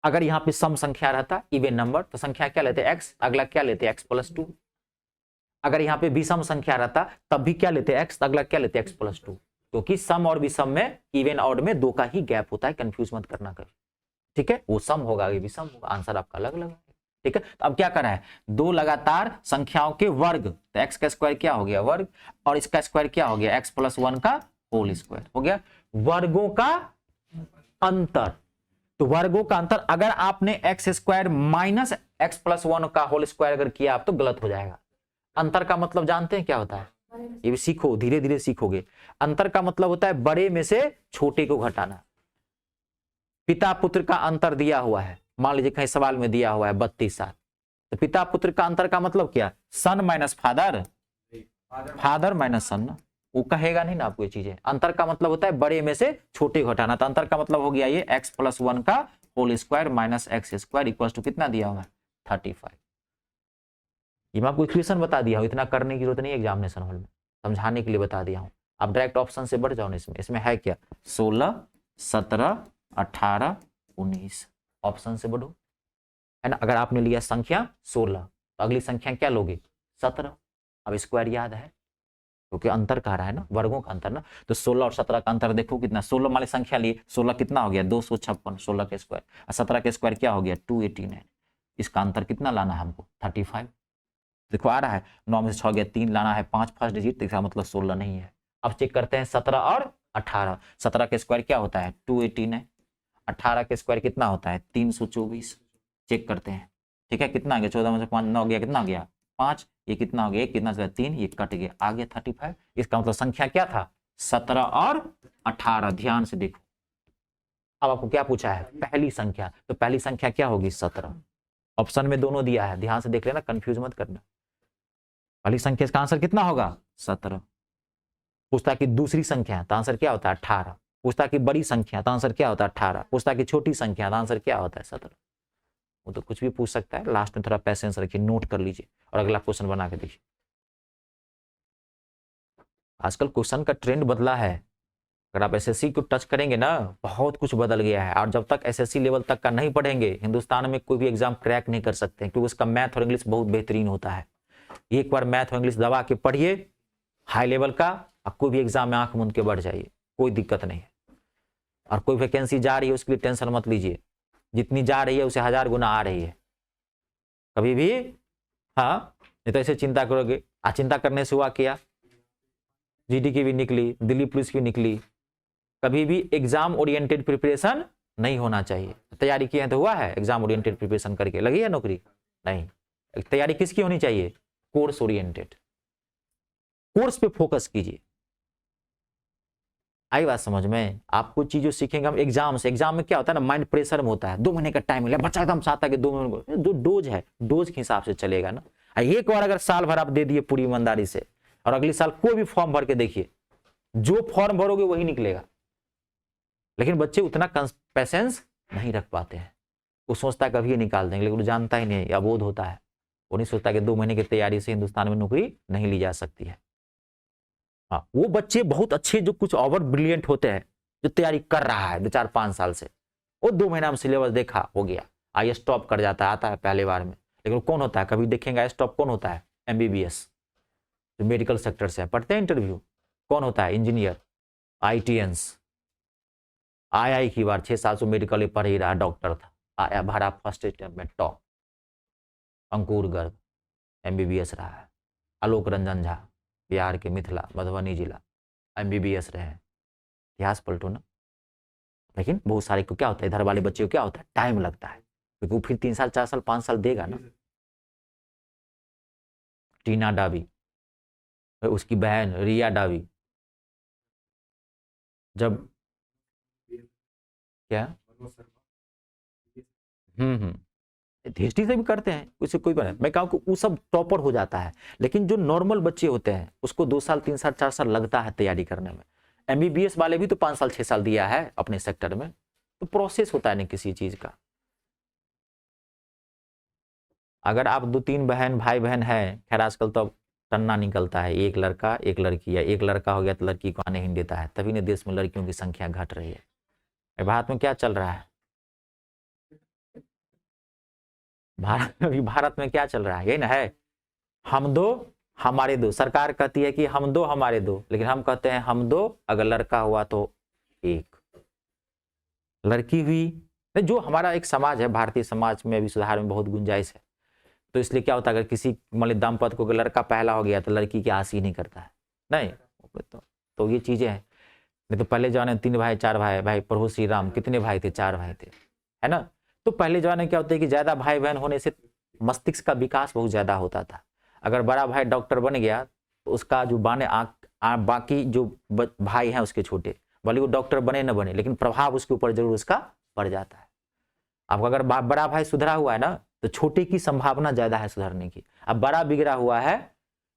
अगर यहाँ पे सम संख्या रहता इवन नंबर तो संख्या क्या लेते x, अगला क्या लेते x+2। अगर यहाँ पे विषम संख्या रहता तब भी क्या लेते x, अगला क्या लेते x+2, क्योंकि सम और विषम में इवन ऑड में दो का ही गैप होता है, कंफ्यूज मत करना कभी, ठीक है। वो सम होगा ये विषम होगा, आंसर आपका अलग अलग है, ठीक है। तो अब क्या करना है, दो लगातार संख्याओं के वर्ग, तो x का स्क्वायर क्या हो गया वर्ग, और इसका स्क्वायर क्या हो गया x+1 का होल स्क्वायर हो गया, वर्गों का अंतर। तो वर्गों का अंतर अगर आपने x² माइनस x+1 का होल स्क्वायर अगर किया आप तो गलत हो जाएगा। अंतर का मतलब जानते हैं क्या होता है, ये भी सीखो, धीरे धीरे सीखोगे। अंतर का मतलब होता है बड़े में से छोटे को घटाना। पिता पुत्र का अंतर दिया हुआ है, मान लीजिए कहीं सवाल में दिया हुआ है 32 साल, तो पिता पुत्र का अंतर का मतलब क्या, सन माइनस फादर, फादर माइनस सन ना, वो कहेगा नहीं ना आपको ये चीजें। अंतर का मतलब होता है बड़े में से छोटे को घटाना, तो अंतर का मतलब हो गया ये x+1 का whole square minus x² equal to कितना दिया हुआ है 35। ये मैं आपको इक्वेशन बता दिया हूं, इतना करने की जरूरत नहीं एग्जामिनेशन हॉल में, समझाने के लिए बता दिया हूं। आप डायरेक्ट ऑप्शन से बढ़ जाओ ना, इसमें है क्या 16 17 18 19, ऑप्शन से बढ़ो, है ना। अगर आपने लिया संख्या 16 तो अगली संख्या क्या लोगे 17। अब स्क्वायर याद है क्योंकि अंतर कह रहा है ना, वर्गों का अंतर ना, तो 16 और 17 का अंतर देखो कितना, 16 वाली संख्या लिए 16 कितना हो गया 256, 16 के स्क्वायर, और 17 के स्क्वायर क्या हो गया 289, इसका अंतर कितना लाना है हमको 35। देखो आ रहा है 9 में से 6 गया 3 लाना है 5 फर्स्ट डिजिट, इसका मतलब 16 नहीं है। अब चेक करते हैं 17 और 18, 17 के स्क्वायर क्या होता है 289, 18 के स्क्वायर कितना होता है 324, चेक करते हैं, ठीक है। कितना आ गया 14 में से 5 9 गया, कितना आ गया 5, ये कितना हो गया कितना 3, ये कट गया आ गया 35। इसका मतलब संख्या क्या था 17 और 18, ध्यान से देखो। अब आपको क्या पूछा है पहली संख्या, तो पहली संख्या क्या होगी 17, ऑप्शन में दोनों दिया है, ध्यान से देख लेना, कंफ्यूज मत करना। पहली संख्या इसका आंसर कितना होगा 17। पूछता कि दूसरी संख्या तो आंसर क्या होता है 18, पूछता कि बड़ी संख्या तो आंसर क्या होता है 18, पूछता कि छोटी संख्या तो आंसर क्या होता है 17। वो तो कुछ भी पूछ सकता है, लास्ट में थोड़ा पैसेंस रखिए, नोट कर लीजिए और अगला क्वेश्चन बना के देखिए। आजकल क्वेश्चन का ट्रेंड बदला है, अगर आप एसएससी को टच करेंगे ना बहुत कुछ बदल गया है, और जब तक एसएससी लेवल तक का नहीं पढ़ेंगे हिंदुस्तान में कोई भी एग्जाम क्रैक नहीं कर सकते, क्योंकि उसका मैथ और इंग्लिश बहुत बेहतरीन होता है। एक बार मैथ और इंग्लिश दबा के पढ़िए हाई लेवल का, और कोई भी एग्जाम में आंख मूंद के बढ़ जाइए, कोई दिक्कत नहीं है। और कोई वैकेंसी जा रही है उसके लिए टेंशन मत लीजिए, जितनी जा रही है उसे 1000 गुना आ रही है, कभी भी हाँ नहीं तो ऐसे चिंता करोगे। चिंता करने से हुआ क्या, जीडी की भी निकली, दिल्ली पुलिस की निकली, कभी भी एग्जाम ओरिएंटेड प्रिपरेशन नहीं होना चाहिए। तैयारी किए हैं तो हुआ है, एग्जाम ओरिएंटेड प्रिपरेशन करके लगी है नौकरी नहीं। तैयारी किसकी होनी चाहिए कोर्स ओरिएंटेड, कोर्स पे फोकस कीजिए। आई बात समझ में, आप कुछ चीजों सीखेंगे हम एग्जाम से, एग्जाम में क्या होता है ना माइंड प्रेशर में होता है, 2 महीने का टाइम मिला, बच्चा एकदम चाहता है कि 2 महीने, जो डोज है डोज के हिसाब से चलेगा ना। एक बार अगर साल भर आप दे दिए पूरी ईमानदारी से, और अगले साल कोई भी फॉर्म भर के देखिए, जो फॉर्म भरोगे वही निकलेगा। लेकिन बच्चे उतना पेशेंस नहीं रख पाते हैं, वो सोचता है कभी ये निकाल देंगे, लेकिन वो जानता ही नहीं, अबोध होता है, वो नहीं सोचता कि 2 महीने की तैयारी से हिंदुस्तान में नौकरी नहीं ली जा सकती है। हाँ वो बच्चे बहुत अच्छे जो कुछ ओवर ब्रिलियंट होते हैं, जो तैयारी कर रहा है 2-4-5 साल से, वो 2 महीना में सिलेबस देखा हो गया, आई स्टॉप कर जाता है, आता है पहले बार में। लेकिन कौन होता है कभी देखेंगे स्टॉप कौन होता है एमबीबीएस, जो मेडिकल सेक्टर से पढ़ते हैं इंटरव्यू, कौन होता है इंजीनियर, ITNs, आई की बार 6 साल से मेडिकल पढ़ ही रहा, डॉक्टर था, आया भरा फर्स्ट स्टेप में टॉप। अंकुर गर्ग MBBS रहा है, आलोक रंजन झा बिहार के मिथिला मधुबनी जिला MBBS रहे हैं। इतिहास पलटो ना। लेकिन बहुत सारे को क्या होता है, इधर वाले बच्चे को क्या होता है टाइम लगता है, क्योंकि वो फिर 3 साल 4 साल 5 साल देगा ना। टीना डाबी, उसकी बहन रिया डाबी, जब क्या हिस्ट्री से भी करते हैं, उससे कोई बात नहीं, मैं कहूँ कि वो सब टॉपर हो जाता है। लेकिन जो नॉर्मल बच्चे होते हैं उसको 2 साल 3 साल 4 साल लगता है तैयारी करने में। MBBS वाले भी तो 5 साल 6 साल दिया है अपने सेक्टर में, तो प्रोसेस होता है नहीं किसी चीज का। अगर आप 2-3 बहन भाई बहन है, खैर आजकल तो अब टन्ना निकलता है, एक लड़का एक लड़की, या एक लड़का हो गया तो लड़की को आने ही नहीं देता है, तभी ना देश में लड़कियों की संख्या घट रही है। भारत में क्या चल रहा है? भारत में क्या चल रहा है? यही ना है, हम दो हमारे दो। सरकार कहती है कि हम दो हमारे दो, लेकिन हम कहते हैं हम दो, अगर लड़का हुआ तो एक, लड़की हुई। जो हमारा एक समाज है, भारतीय समाज में अभी सुधार में बहुत गुंजाइश है। तो इसलिए क्या होता है, अगर किसी मान दंपति को लड़का पहला हो गया तो लड़की की आस ही नहीं करता है, नहीं। तो ये चीजें हैं। नहीं तो पहले जमाने में 3 भाई 4 भाई, भाई प्रभु श्री राम कितने भाई थे? 4 भाई थे, है ना। तो पहले जमाने में क्या होता है कि ज्यादा भाई बहन होने से मस्तिष्क का विकास बहुत ज्यादा होता था। अगर बड़ा भाई डॉक्टर बन गया तो उसका जो बाकी जो भाई हैं उसके छोटे, भले वो डॉक्टर बने न बने, लेकिन प्रभाव उसके ऊपर जरूर उसका पड़ जाता है। आपका अगर बड़ा भाई सुधरा हुआ है ना, तो छोटे की संभावना ज्यादा है सुधरने की। अब बड़ा बिगड़ा हुआ है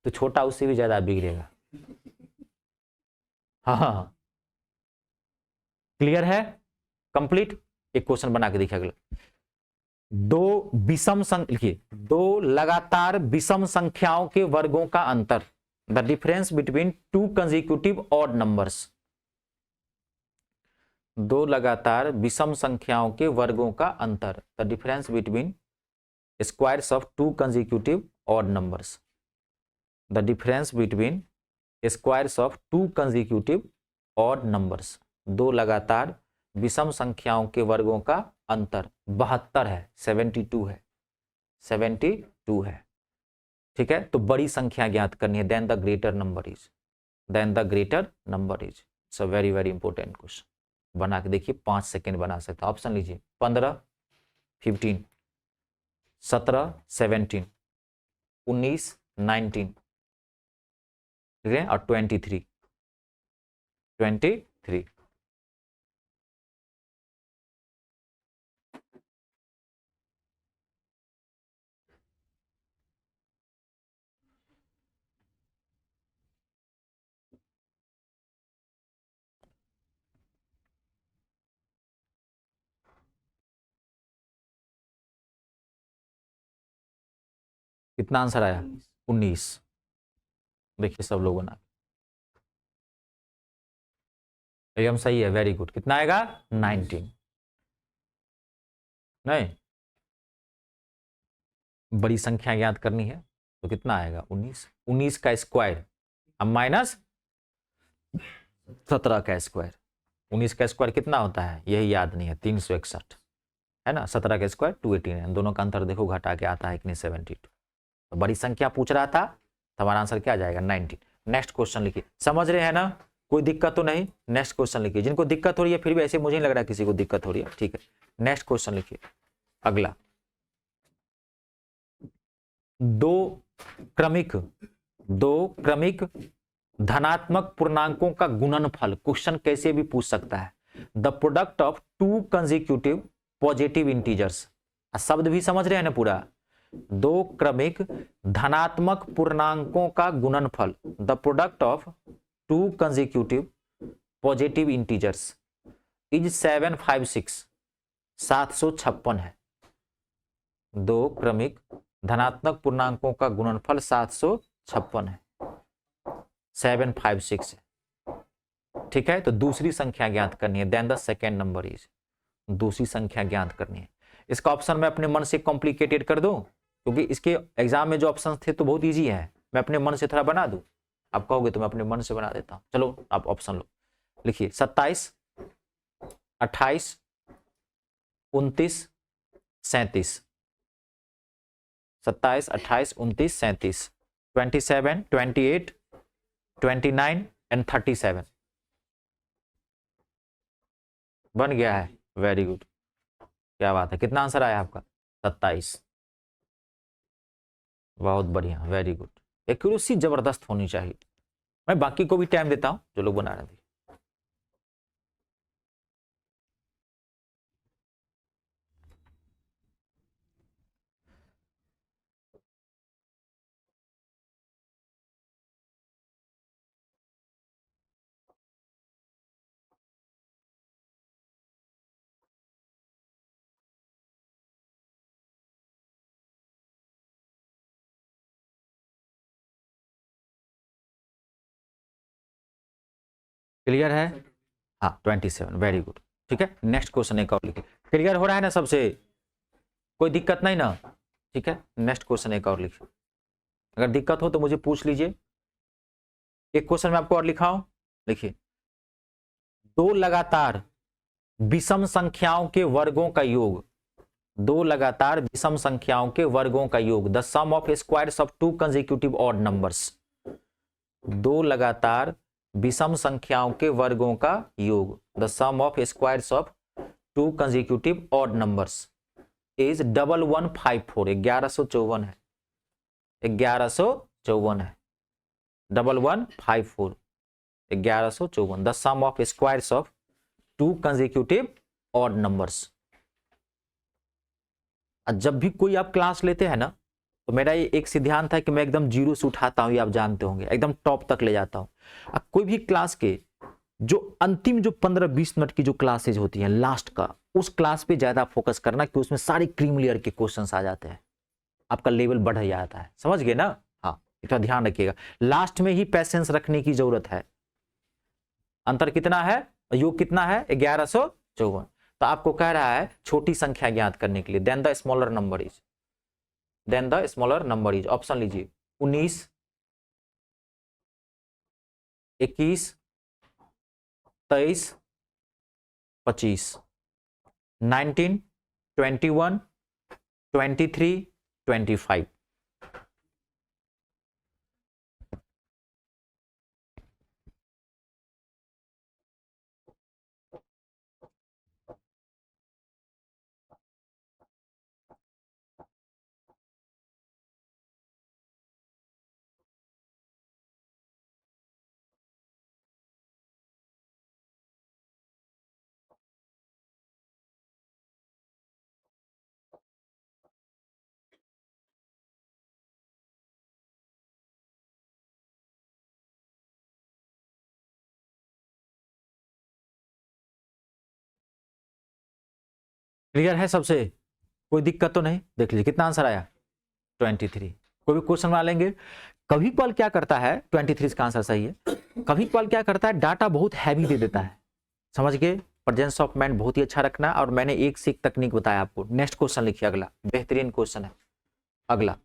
तो छोटा उससे भी ज्यादा बिगड़ेगा। हाँ, क्लियर है? कंप्लीट। एक क्वेश्चन बना के देखिए अगला। लिखिए, दो लगातार विषम संख्याओं के वर्गों का अंतर, the difference between two consecutive odd numbers. दो लगातार विषम संख्याओं के वर्गों का अंतर, the difference between squares of two consecutive odd numbers. The difference between squares of two consecutive odd numbers. दो लगातार विषम संख्याओं के वर्गों का अंतर 72 है, 72 है, 72 है। ठीक है, तो बड़ी संख्या ज्ञात करनी है, then the greater number is, then the greater number is. It's a very very important question. बना के देखिए, 5 सेकेंड बना सकते हैं। ऑप्शन लीजिए, 15, 15, 17, 17, 19, 19, ठीक है, और 23, 23। कितना आंसर आया? 19। देखिए सब लोगों ने, एकदम सही है, वेरी गुड। कितना आएगा? 19। नहीं, बड़ी संख्या ज्ञात करनी है तो कितना आएगा? 19। 19 का स्क्वायर, अब माइनस 17 का स्क्वायर। 19 का स्क्वायर कितना होता है? यही याद नहीं है, 361 है ना। 17 का स्क्वायर 218 है। दोनों का अंतर देखो, घटा के आता है कितनी? 72। तो बड़ी संख्या पूछ रहा था, तो हमारा आंसर क्या आ जाएगा? 19। नेक्स्ट क्वेश्चन लिखिए। समझ रहे हैं ना? कोई दिक्कत तो नहीं? नेक्स्ट क्वेश्चन लिखिए। जिनको दिक्कत हो रही है, फिर भी ऐसे मुझे नहीं लग रहा है किसी को दिक्कत हो रही है, ठीक है। नेक्स्ट क्वेश्चन लिखिए अगला। दो क्रमिक धनात्मक पूर्णांकों का गुणनफल, क्वेश्चन कैसे भी पूछ सकता है। The product of two consecutive positive integers. शब्द भी समझ रहे हैं ना पूरा? दो क्रमिक धनात्मक पूर्णांकों का गुणनफल, the product of two consecutive positive integers is 756, 756 है। दो क्रमिक धनात्मक पूर्णांकों का गुणनफल 756 है, 756 है। ठीक है, तो दूसरी संख्या ज्ञात करनी है, then the second number is. दूसरी संख्या ज्ञात करनी है। इसका ऑप्शन मैं अपने मन से कॉम्प्लिकेटेड कर दूं, क्योंकि इसके एग्जाम में जो ऑप्शन थे तो बहुत इजी है। मैं अपने मन से थोड़ा बना दूं, आप कहोगे तो मैं अपने मन से बना देता हूं। चलो आप ऑप्शन लो, लिखिए 27, 28, 29, 37। 27, 28, 29, 37, 27, 28, 29 एंड 37। बन गया है, वेरी गुड, क्या बात है। कितना आंसर आया आपका? 27। बहुत बढ़िया, वेरी गुड। एक्यूरेसी जबरदस्त होनी चाहिए। मैं बाकी को भी टाइम देता हूं जो लोग बना रहे थे। क्लियर है? हाँ 27, वेरी गुड। ठीक है, नेक्स्ट क्वेश्चन एक और लिखिए। क्लियर हो रहा है ना सबसे? कोई दिक्कत नहीं ना? ठीक है, नेक्स्ट क्वेश्चन एक और लिखिए। अगर दिक्कत हो तो मुझे पूछ लीजिए। एक क्वेश्चन में आपको और लिखाऊं, लिखिए। दो लगातार विषम संख्याओं के वर्गों का योग, दो लगातार विषम संख्याओं के वर्गों का योग, the sum of squares of two consecutive odd numbers. दो लगातार विषम संख्याओं के वर्गों का योग, the sum of squares of two consecutive odd numbers is 1154। 1154 है, 1154 है, 1154, 1154। The sum of squares of two consecutive odd numbers. जब भी कोई आप क्लास लेते हैं ना, तो मेरा ये एक सिद्धांत है कि मैं एकदम जीरो से उठाता हूं, ये आप जानते होंगे, एकदम टॉप तक ले जाता हूं। अब कोई भी क्लास के जो अंतिम जो 15-20 मिनट की जो क्लासेज होती हैं लास्ट का, उस क्लास पे ज्यादा फोकस करना कि उसमें सारे क्रीम लेयर के क्वेश्चंस आ जाते हैं, आपका लेवल बढ़ जाता है। समझ गए ना? हाँ, इतना ध्यान रखिएगा। लास्ट में ही पैसेंस रखने की जरूरत है। अंतर कितना है, योग कितना है? 1154। तो आपको कह रहा है छोटी संख्या ज्ञात करने के लिए, then the smaller number is, then the smaller number is. Option लीजिए 19, 21, 23, 25, 19, 21, 23, 25। क्लियर है सबसे? कोई दिक्कत तो नहीं? देख लीजिए कितना आंसर आया, 23। कोई भी क्वेश्चन बना लेंगे। कभी कभार क्या करता है, 23 का आंसर सही है। कभी कभार क्या करता है, डाटा बहुत हैवी दे देता है, समझ गए? प्रेजेंस ऑफ माइंड बहुत ही अच्छा रखना। और मैंने एक से एक तकनीक बताया आपको। नेक्स्ट क्वेश्चन लिखिए, अगला बेहतरीन क्वेश्चन है अगला।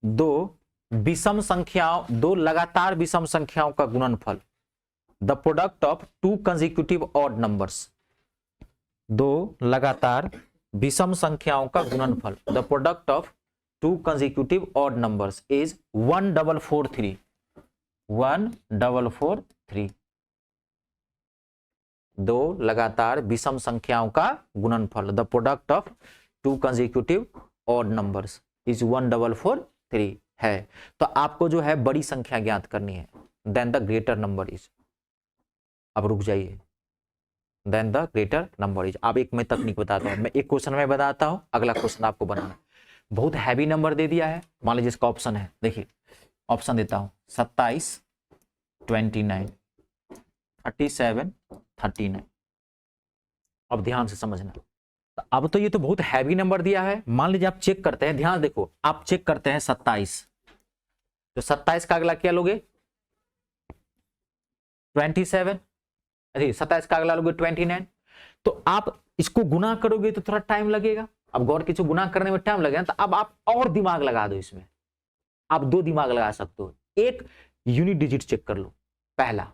दो विषम संख्याओं, दो लगातार विषम संख्याओं का गुणनफल, the product of two consecutive odd numbers. दो लगातार विषम संख्याओं का गुणनफल, the product of two consecutive odd numbers is 1443। 1443। दो लगातार विषम संख्याओं का गुणनफल, the product of two consecutive odd numbers is 1443 है। तो आपको जो है बड़ी संख्या ज्ञात करनी है, then the greater number is. अब रुक जाइए, then the greater number is. अब एक मैं तकनीक बताता हूं, मैं एक क्वेश्चन में बताता हूं, अगला क्वेश्चन आपको बनाना। बहुत हैवी नंबर दे दिया है, मान लीजिए इसका ऑप्शन है, देखिए ऑप्शन देता हूं 27, 29, 37, 39। अब ध्यान से समझना। अब तो ये तो बहुत हैवी नंबर दिया है। मान लीजिए आप चेक करते हैं, ध्यान देखो, आप चेक करते हैं 27, तो 27 का अगला क्या लोगे? 27। अरे 27 का अगला लोगे 29। तो आप इसको गुना करोगे तो थोड़ा टाइम लगेगा। अब गौर कीजिए, गुना करने में टाइम लगेगा, तो अब आप और दिमाग लगा दो इसमें। आप दो दिमाग लगा सकते हो। एक यूनिट डिजिट चेक कर लो पहला।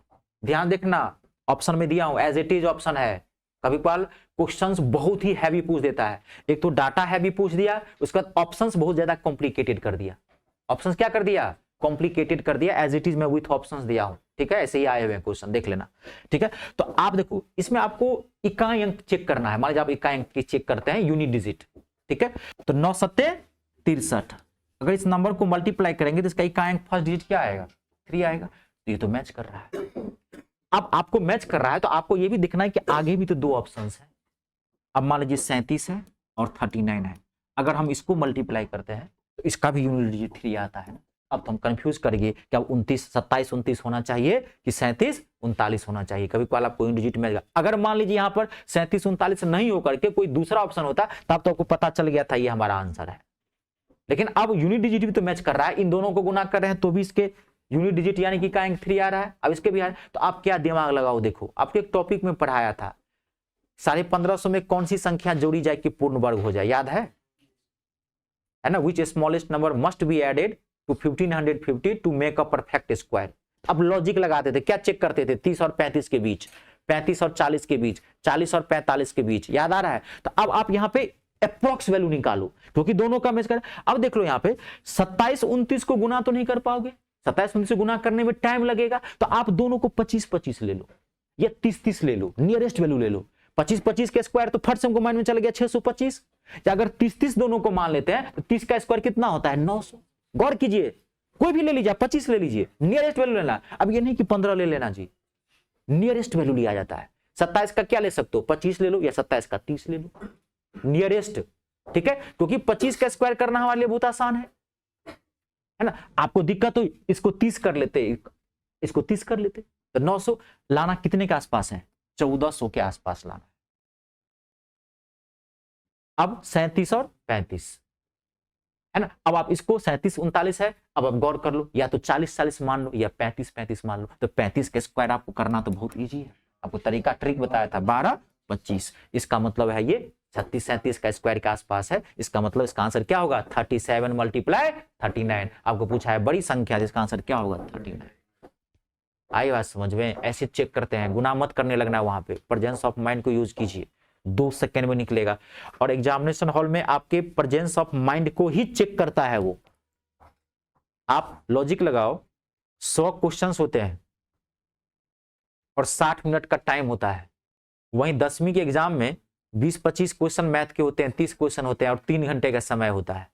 ध्यान देखना, ऑप्शन में दिया हूं, एज इट इज ऑप्शन है। कभी कभार क्वेश्चंस बहुत ही हैवी पूछ देता है। एक तो डाटा हैवी पूछ दिया, उसके बाद ऑप्शंस बहुत ज्यादा कॉम्प्लिकेटेड कर दिया। ऑप्शंस क्या कर दिया? कॉम्प्लिकेटेड कर दिया। एज इट इज मैं विथ ऑप्शंस दिया हूं, ठीक है? ऐसे ही आए हुए क्वेश्चन, देख लेना, ठीक है? तो आप देखो, इसमें आपको इकाई अंक चेक करना है। मान लीजिए आप इकाई अंक की चेक करते हैं, यूनिट डिजिट, ठीक है? तो 9 सत्ते 63। अगर इस नंबर को मल्टीप्लाई करेंगे तो इसका इकाई अंक फर्स्ट डिजिट क्या आएगा? 3 आएगा। तो ये तो मैच कर रहा है। अब आपको मैच कर रहा है तो आपको ये भी दिखना है कि आगे भी तो दो ऑप्शंस हैं। अब मान लीजिए 37 है और 39 है। अगर हम इसको मल्टीप्लाई करते हैं तो इसका भी यूनिट डिजिट 3 आता है ना। अब तो हम कंफ्यूज करेंगे कि अब 27 29 होना चाहिए कि 37 39 होना चाहिए। कभी कभार आपको यूनिट डिजिट मिलेगा। अगर मान लीजिए यहाँ पर 37 39 नहीं होकर के कोई दूसरा ऑप्शन होता तब तो आपको पता चल गया था ये हमारा आंसर है। लेकिन अब यूनिट डिजिट भी तो मैच कर रहा है, इन दोनों को गुना कर रहे हैं तो भी इसके यूनिट डिजिट यानी कि का 3 आ रहा है, अब इसके भी आ रहा है। तो आप क्या दिमाग लगाओ, देखो आपके एक टॉपिक में पढ़ाया था 1550 में कौन सी संख्या जोड़ी जाए कि पूर्ण वर्ग हो जाए, याद है ना? Which smallest number must be added to 1550 to make a perfect square. अब लॉजिक लगाते थे, क्या चेक करते थे? 30 और 35 के बीच, 35 और 40 के बीच, 40 और 45 के बीच, याद आ रहा है? तो अब आप यहाँ पे अप्रॉक्स वैल्यू निकालो, क्योंकि दोनों का मैच कर। अब देख लो यहाँ पे 27 29 को गुना तो नहीं कर पाओगे, 27 29 गुना करने में टाइम लगेगा, तो आप दोनों को 25 25 ले लो या 30 30 ले लो, नियरेस्ट वैल्यू ले लो। 25 25 के स्क्वायर तो फट से हमको माइंड में चला गया 625, या अगर 30 30 दोनों को मान लेते हैं तो 30 का स्क्वायर कितना होता है? 900। गौर कीजिए, कोई भी ले लीजिए, 25 ले लीजिए, नियरेस्ट वैल्यू लेना। अब ये नहीं कि 15 ले लेना जी, नियरेस्ट वैल्यू लिया जाता है। 27 का क्या ले सकते हो? 25 ले लो, या 27 का 30 ले लो, नियरेस्ट। ठीक है, क्योंकि 25 का स्क्वायर करना हमारे लिए बहुत आसान है ना? आपको दिक्कत हो, इसको 30 कर लेते, इसको 30 कर लेते, तो 900 लाना कितने के आसपास है? 1400 के आसपास लाना है। अब 37 और 35 है ना? अब आप इसको 37 39 है, अब आप गौर कर लो, या तो 40 40 मान लो या 35 35 मान लो। तो 35 के स्क्वायर आपको करना तो बहुत इजी है, आपको तरीका ट्रिक बताया था 12 25। इसका मतलब है ये 36 37 का स्क्वायर के आसपास है। इसका मतलब इसका आंसर क्या होगा? 37 मल्टीप्लाई 39। आपको पूछा है बड़ी संख्या, जिसका आंसर क्या होगा? 39। आई बात समझ में? ऐसे चेक करते हैं, गुना मत करने लगना है, वहां पे प्रेजेंस ऑफ माइंड को यूज कीजिए, 2 सेकंड में निकलेगा। और एग्जामिनेशन हॉल में आपके प्रेजेंस ऑफ माइंड को ही चेक करता है वो। आप लॉजिक लगाओ, 100 क्वेश्चंस होते हैं और 60 मिनट का टाइम होता है। वहीं 10वीं के एग्जाम में 20-25 क्वेश्चन मैथ के होते हैं, 30 क्वेश्चन होते हैं और 3 घंटे का समय होता है।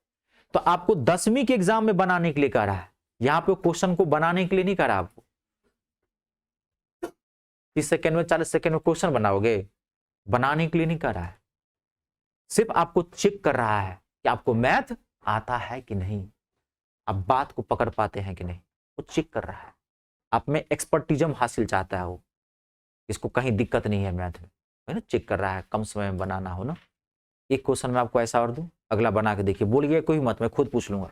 तो आपको 10वीं के एग्जाम में बनाने के लिए कह रहा है, यहां पे क्वेश्चन को बनाने के लिए नहीं कह रहा आपको। 30 सेकंड में 40 सेकंड में क्वेश्चन बनाओगे, बनाने के लिए नहीं कर रहा है, सिर्फ आपको चेक कर रहा है कि आपको मैथ आता है कि नहीं, आप बात को पकड़ पाते हैं कि नहीं, वो चेक कर रहा है। आप में एक्सपर्टिज्म हासिल चाहता है वो, इसको कहीं दिक्कत नहीं है मैथ में, है ना? चेक कर रहा है, कम समय में बनाना हो ना। एक क्वेश्चन में आपको ऐसा और दूं, अगला बना के देखिए, बोलिए कोई मत, मैं खुद पूछ लूंगा।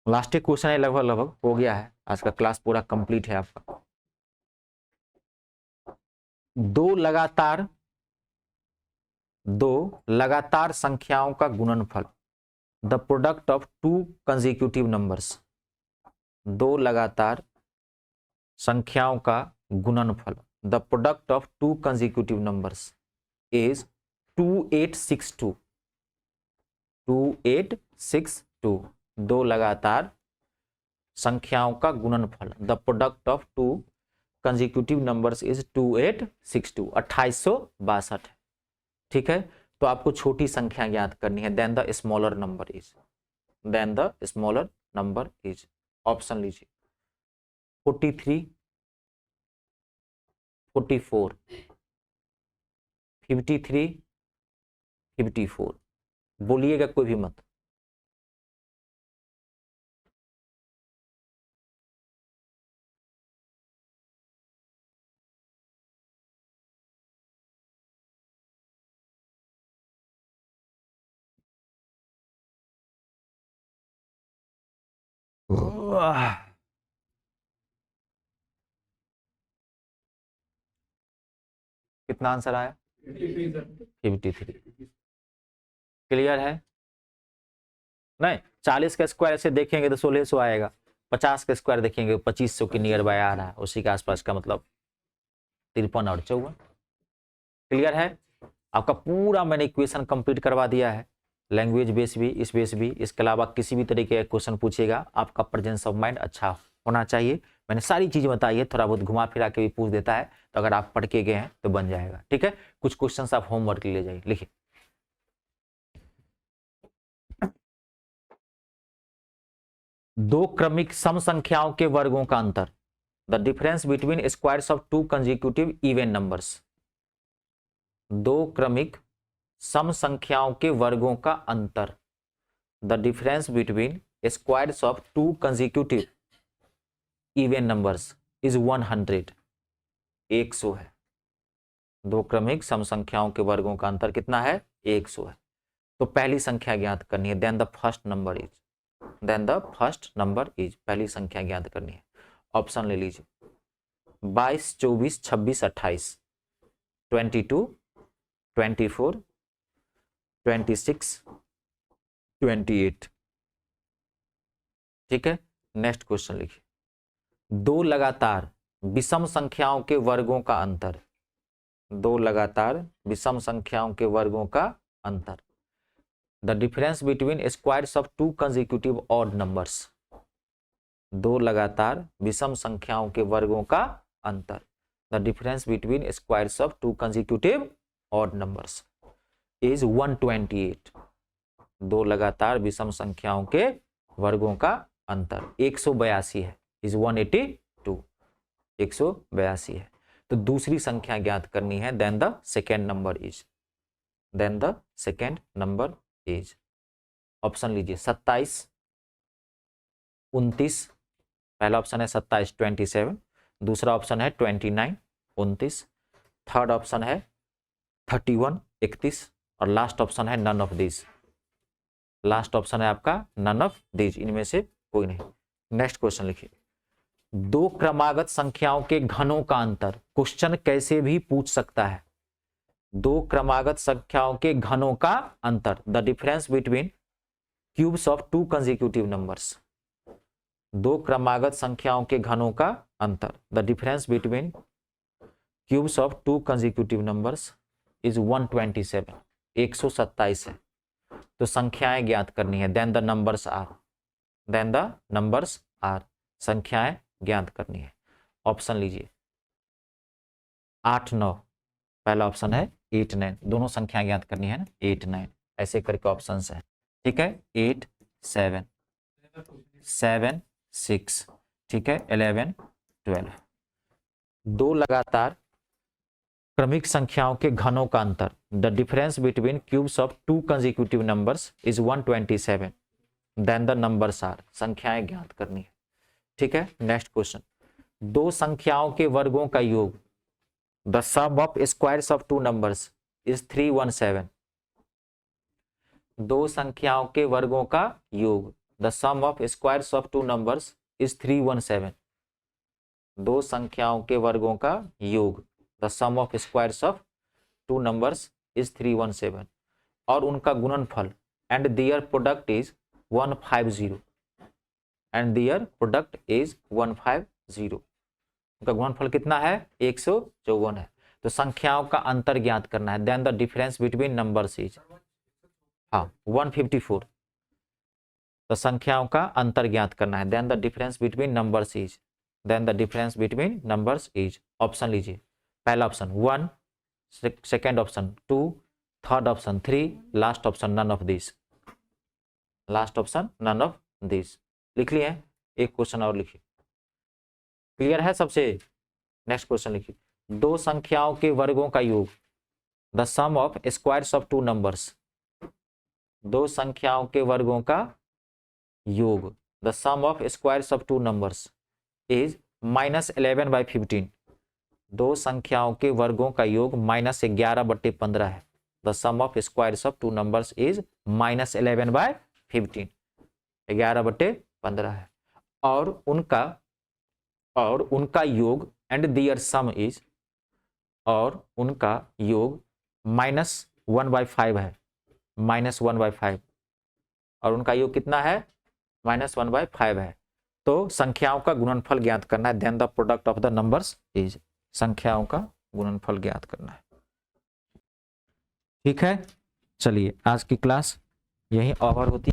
लास्ट एक क्वेश्चन है, लगभग लगभग हो गया है, आज का क्लास पूरा कंप्लीट है आपका। दो लगातार संख्याओं का गुणनफल, the product of 2 consecutive numbers. दो लगातार संख्याओं का गुणनफल, the product of 2 consecutive numbers is 2862। 2862। दो लगातार संख्याओं का गुणनफल, the product of 2 consecutive numbers is 2862, 2862। ठीक है, तो आपको छोटी संख्या ज्ञात करनी है, then the smaller number is, then the smaller number is. Option लीजिए, 43, 44, 53, 54। बोलिएगा कोई भी मत। कितना आंसर आया? 53। क्लियर है? नहीं, 40 का स्क्वायर ऐसे देखेंगे तो 1600 आएगा, 50 का स्क्वायर देखेंगे 2500 के नियर बाय आ रहा है, उसी के आसपास का मतलब 53 और 54। क्लियर है? आपका पूरा मैंने इक्वेशन कंप्लीट करवा दिया है, लैंग्वेज बेस भी, इस बेस भी। इसके अलावा किसी भी तरीके का क्वेश्चन पूछेगा, आपका प्रेजेंस ऑफ माइंड अच्छा होना चाहिए। मैंने सारी चीज बताई है, थोड़ा बहुत घुमा फिरा के भी पूछ देता है, तो अगर आप पढ़ के गए हैं तो बन जाएगा। ठीक है, कुछ क्वेश्चन आप होमवर्क ले जाइए, लिखिए। दो क्रमिक सम संख्याओं के वर्गों का अंतर, the difference between squares of 2 consecutive even numbers. दो क्रमिक सम संख्याओं के वर्गों का अंतर, the difference between squares of 2 consecutive even numbers is 100। 100 है। दो क्रमिक सम संख्याओं के वर्गों का अंतर कितना है? 100 है। तो पहली संख्या ज्ञात करनी है, then the first number is, then the first number is, पहली संख्या ज्ञात करनी है। ऑप्शन ले लीजिए, 22, 24, 26, 28, 22, 24, 26, 28। ठीक है, नेक्स्ट क्वेश्चन लिखिए, दो लगातार विषम संख्याओं के वर्गों का अंतर, दो लगातार विषम संख्याओं के वर्गों का अंतर, the difference between squares of two consecutive odd numbers, दो लगातार विषम संख्याओं के वर्गों का अंतर, the difference between squares of two consecutive odd numbers is 128। दो लगातार विषम संख्याओं के वर्गों का अंतर 182 है, इज 182, 182 है। तो दूसरी संख्या ज्ञात करनी है, then the second number is, then the second number is. Option लीजिए, 27, 29, पहला ऑप्शन है 27, 27, दूसरा ऑप्शन है 29, 29, थर्ड ऑप्शन है 31, 31, और लास्ट ऑप्शन है none of this, last option है आपका नन ऑफ दिस, इनमें से कोई नहीं। नेक्स्ट क्वेश्चन लिखिए, दो क्रमागत संख्याओं के घनों का अंतर, क्वेश्चन कैसे भी पूछ सकता है, दो क्रमागत संख्याओं के घनों का अंतर, the difference between cubes of two consecutive numbers, दो क्रमागत संख्याओं के घनों का अंतर, the difference between cubes of two consecutive numbers is 127, 127 है। तो संख्याएं ज्ञात करनी है, then the numbers are, then the numbers are, संख्याएं ज्ञात करनी है। ऑप्शन लीजिए, 8, 9, पहला ऑप्शन है 8, 9, दोनों संख्याएं ज्ञात करनी है ना, 8, 9 ऐसे करके ऑप्शंस है। ठीक है, 8, 7, 7, 6, ठीक है, 11, 12। दो लगातार क्रमिक संख्याओं के घनों का अंतर, the difference between cubes of two consecutive numbers is 127, then the numbers are, संख्याएं ज्ञात करनी है। ठीक है, नेक्स्ट क्वेश्चन, दो संख्याओं के वर्गों का योग, the sum of squares of two numbers is 317, दो संख्याओं के वर्गों का योग, the sum of squares of two numbers is 317, दो संख्याओं के वर्गों का योग, the sum of squares of two numbers is 317, और उनका गुणनफल and their product is 150, and their product is 150, उनका गुणनफल कितना है, 154 है। तो संख्याओं का अंतर ज्ञात करना है, then the difference between numbers is, हाँ 154, तो संख्याओं का अंतर ज्ञात करना है, then the difference between numbers is, then the difference between numbers is. Option लीजिए, पहला option 1, second option 2, third option 3, last option none of this, last option none of this. लिख लिए, एक क्वेश्चन और लिखिए, क्लियर है सबसे। नेक्स्ट क्वेश्चन लिखिए, दो संख्याओं के वर्गों का योग, the sum of squares of two numbers, दो संख्याओं के वर्गों का योग, the sum of squares of two numbers is -11/15, दो संख्याओं के वर्गों का योग -11/15 है, the sum of squares of two numbers is -11/15, 11/15 है, और उनका योग एंड दियर सम इज, और उनका योग -1/5 है, -1/5, और उनका योग कितना है, -1/5 है। तो संख्याओं का गुणनफल ज्ञात करना है, then the product of the numbers is, संख्याओं का गुणनफल ज्ञात करना है। ठीक है, चलिए आज की क्लास यही ओवर होती है।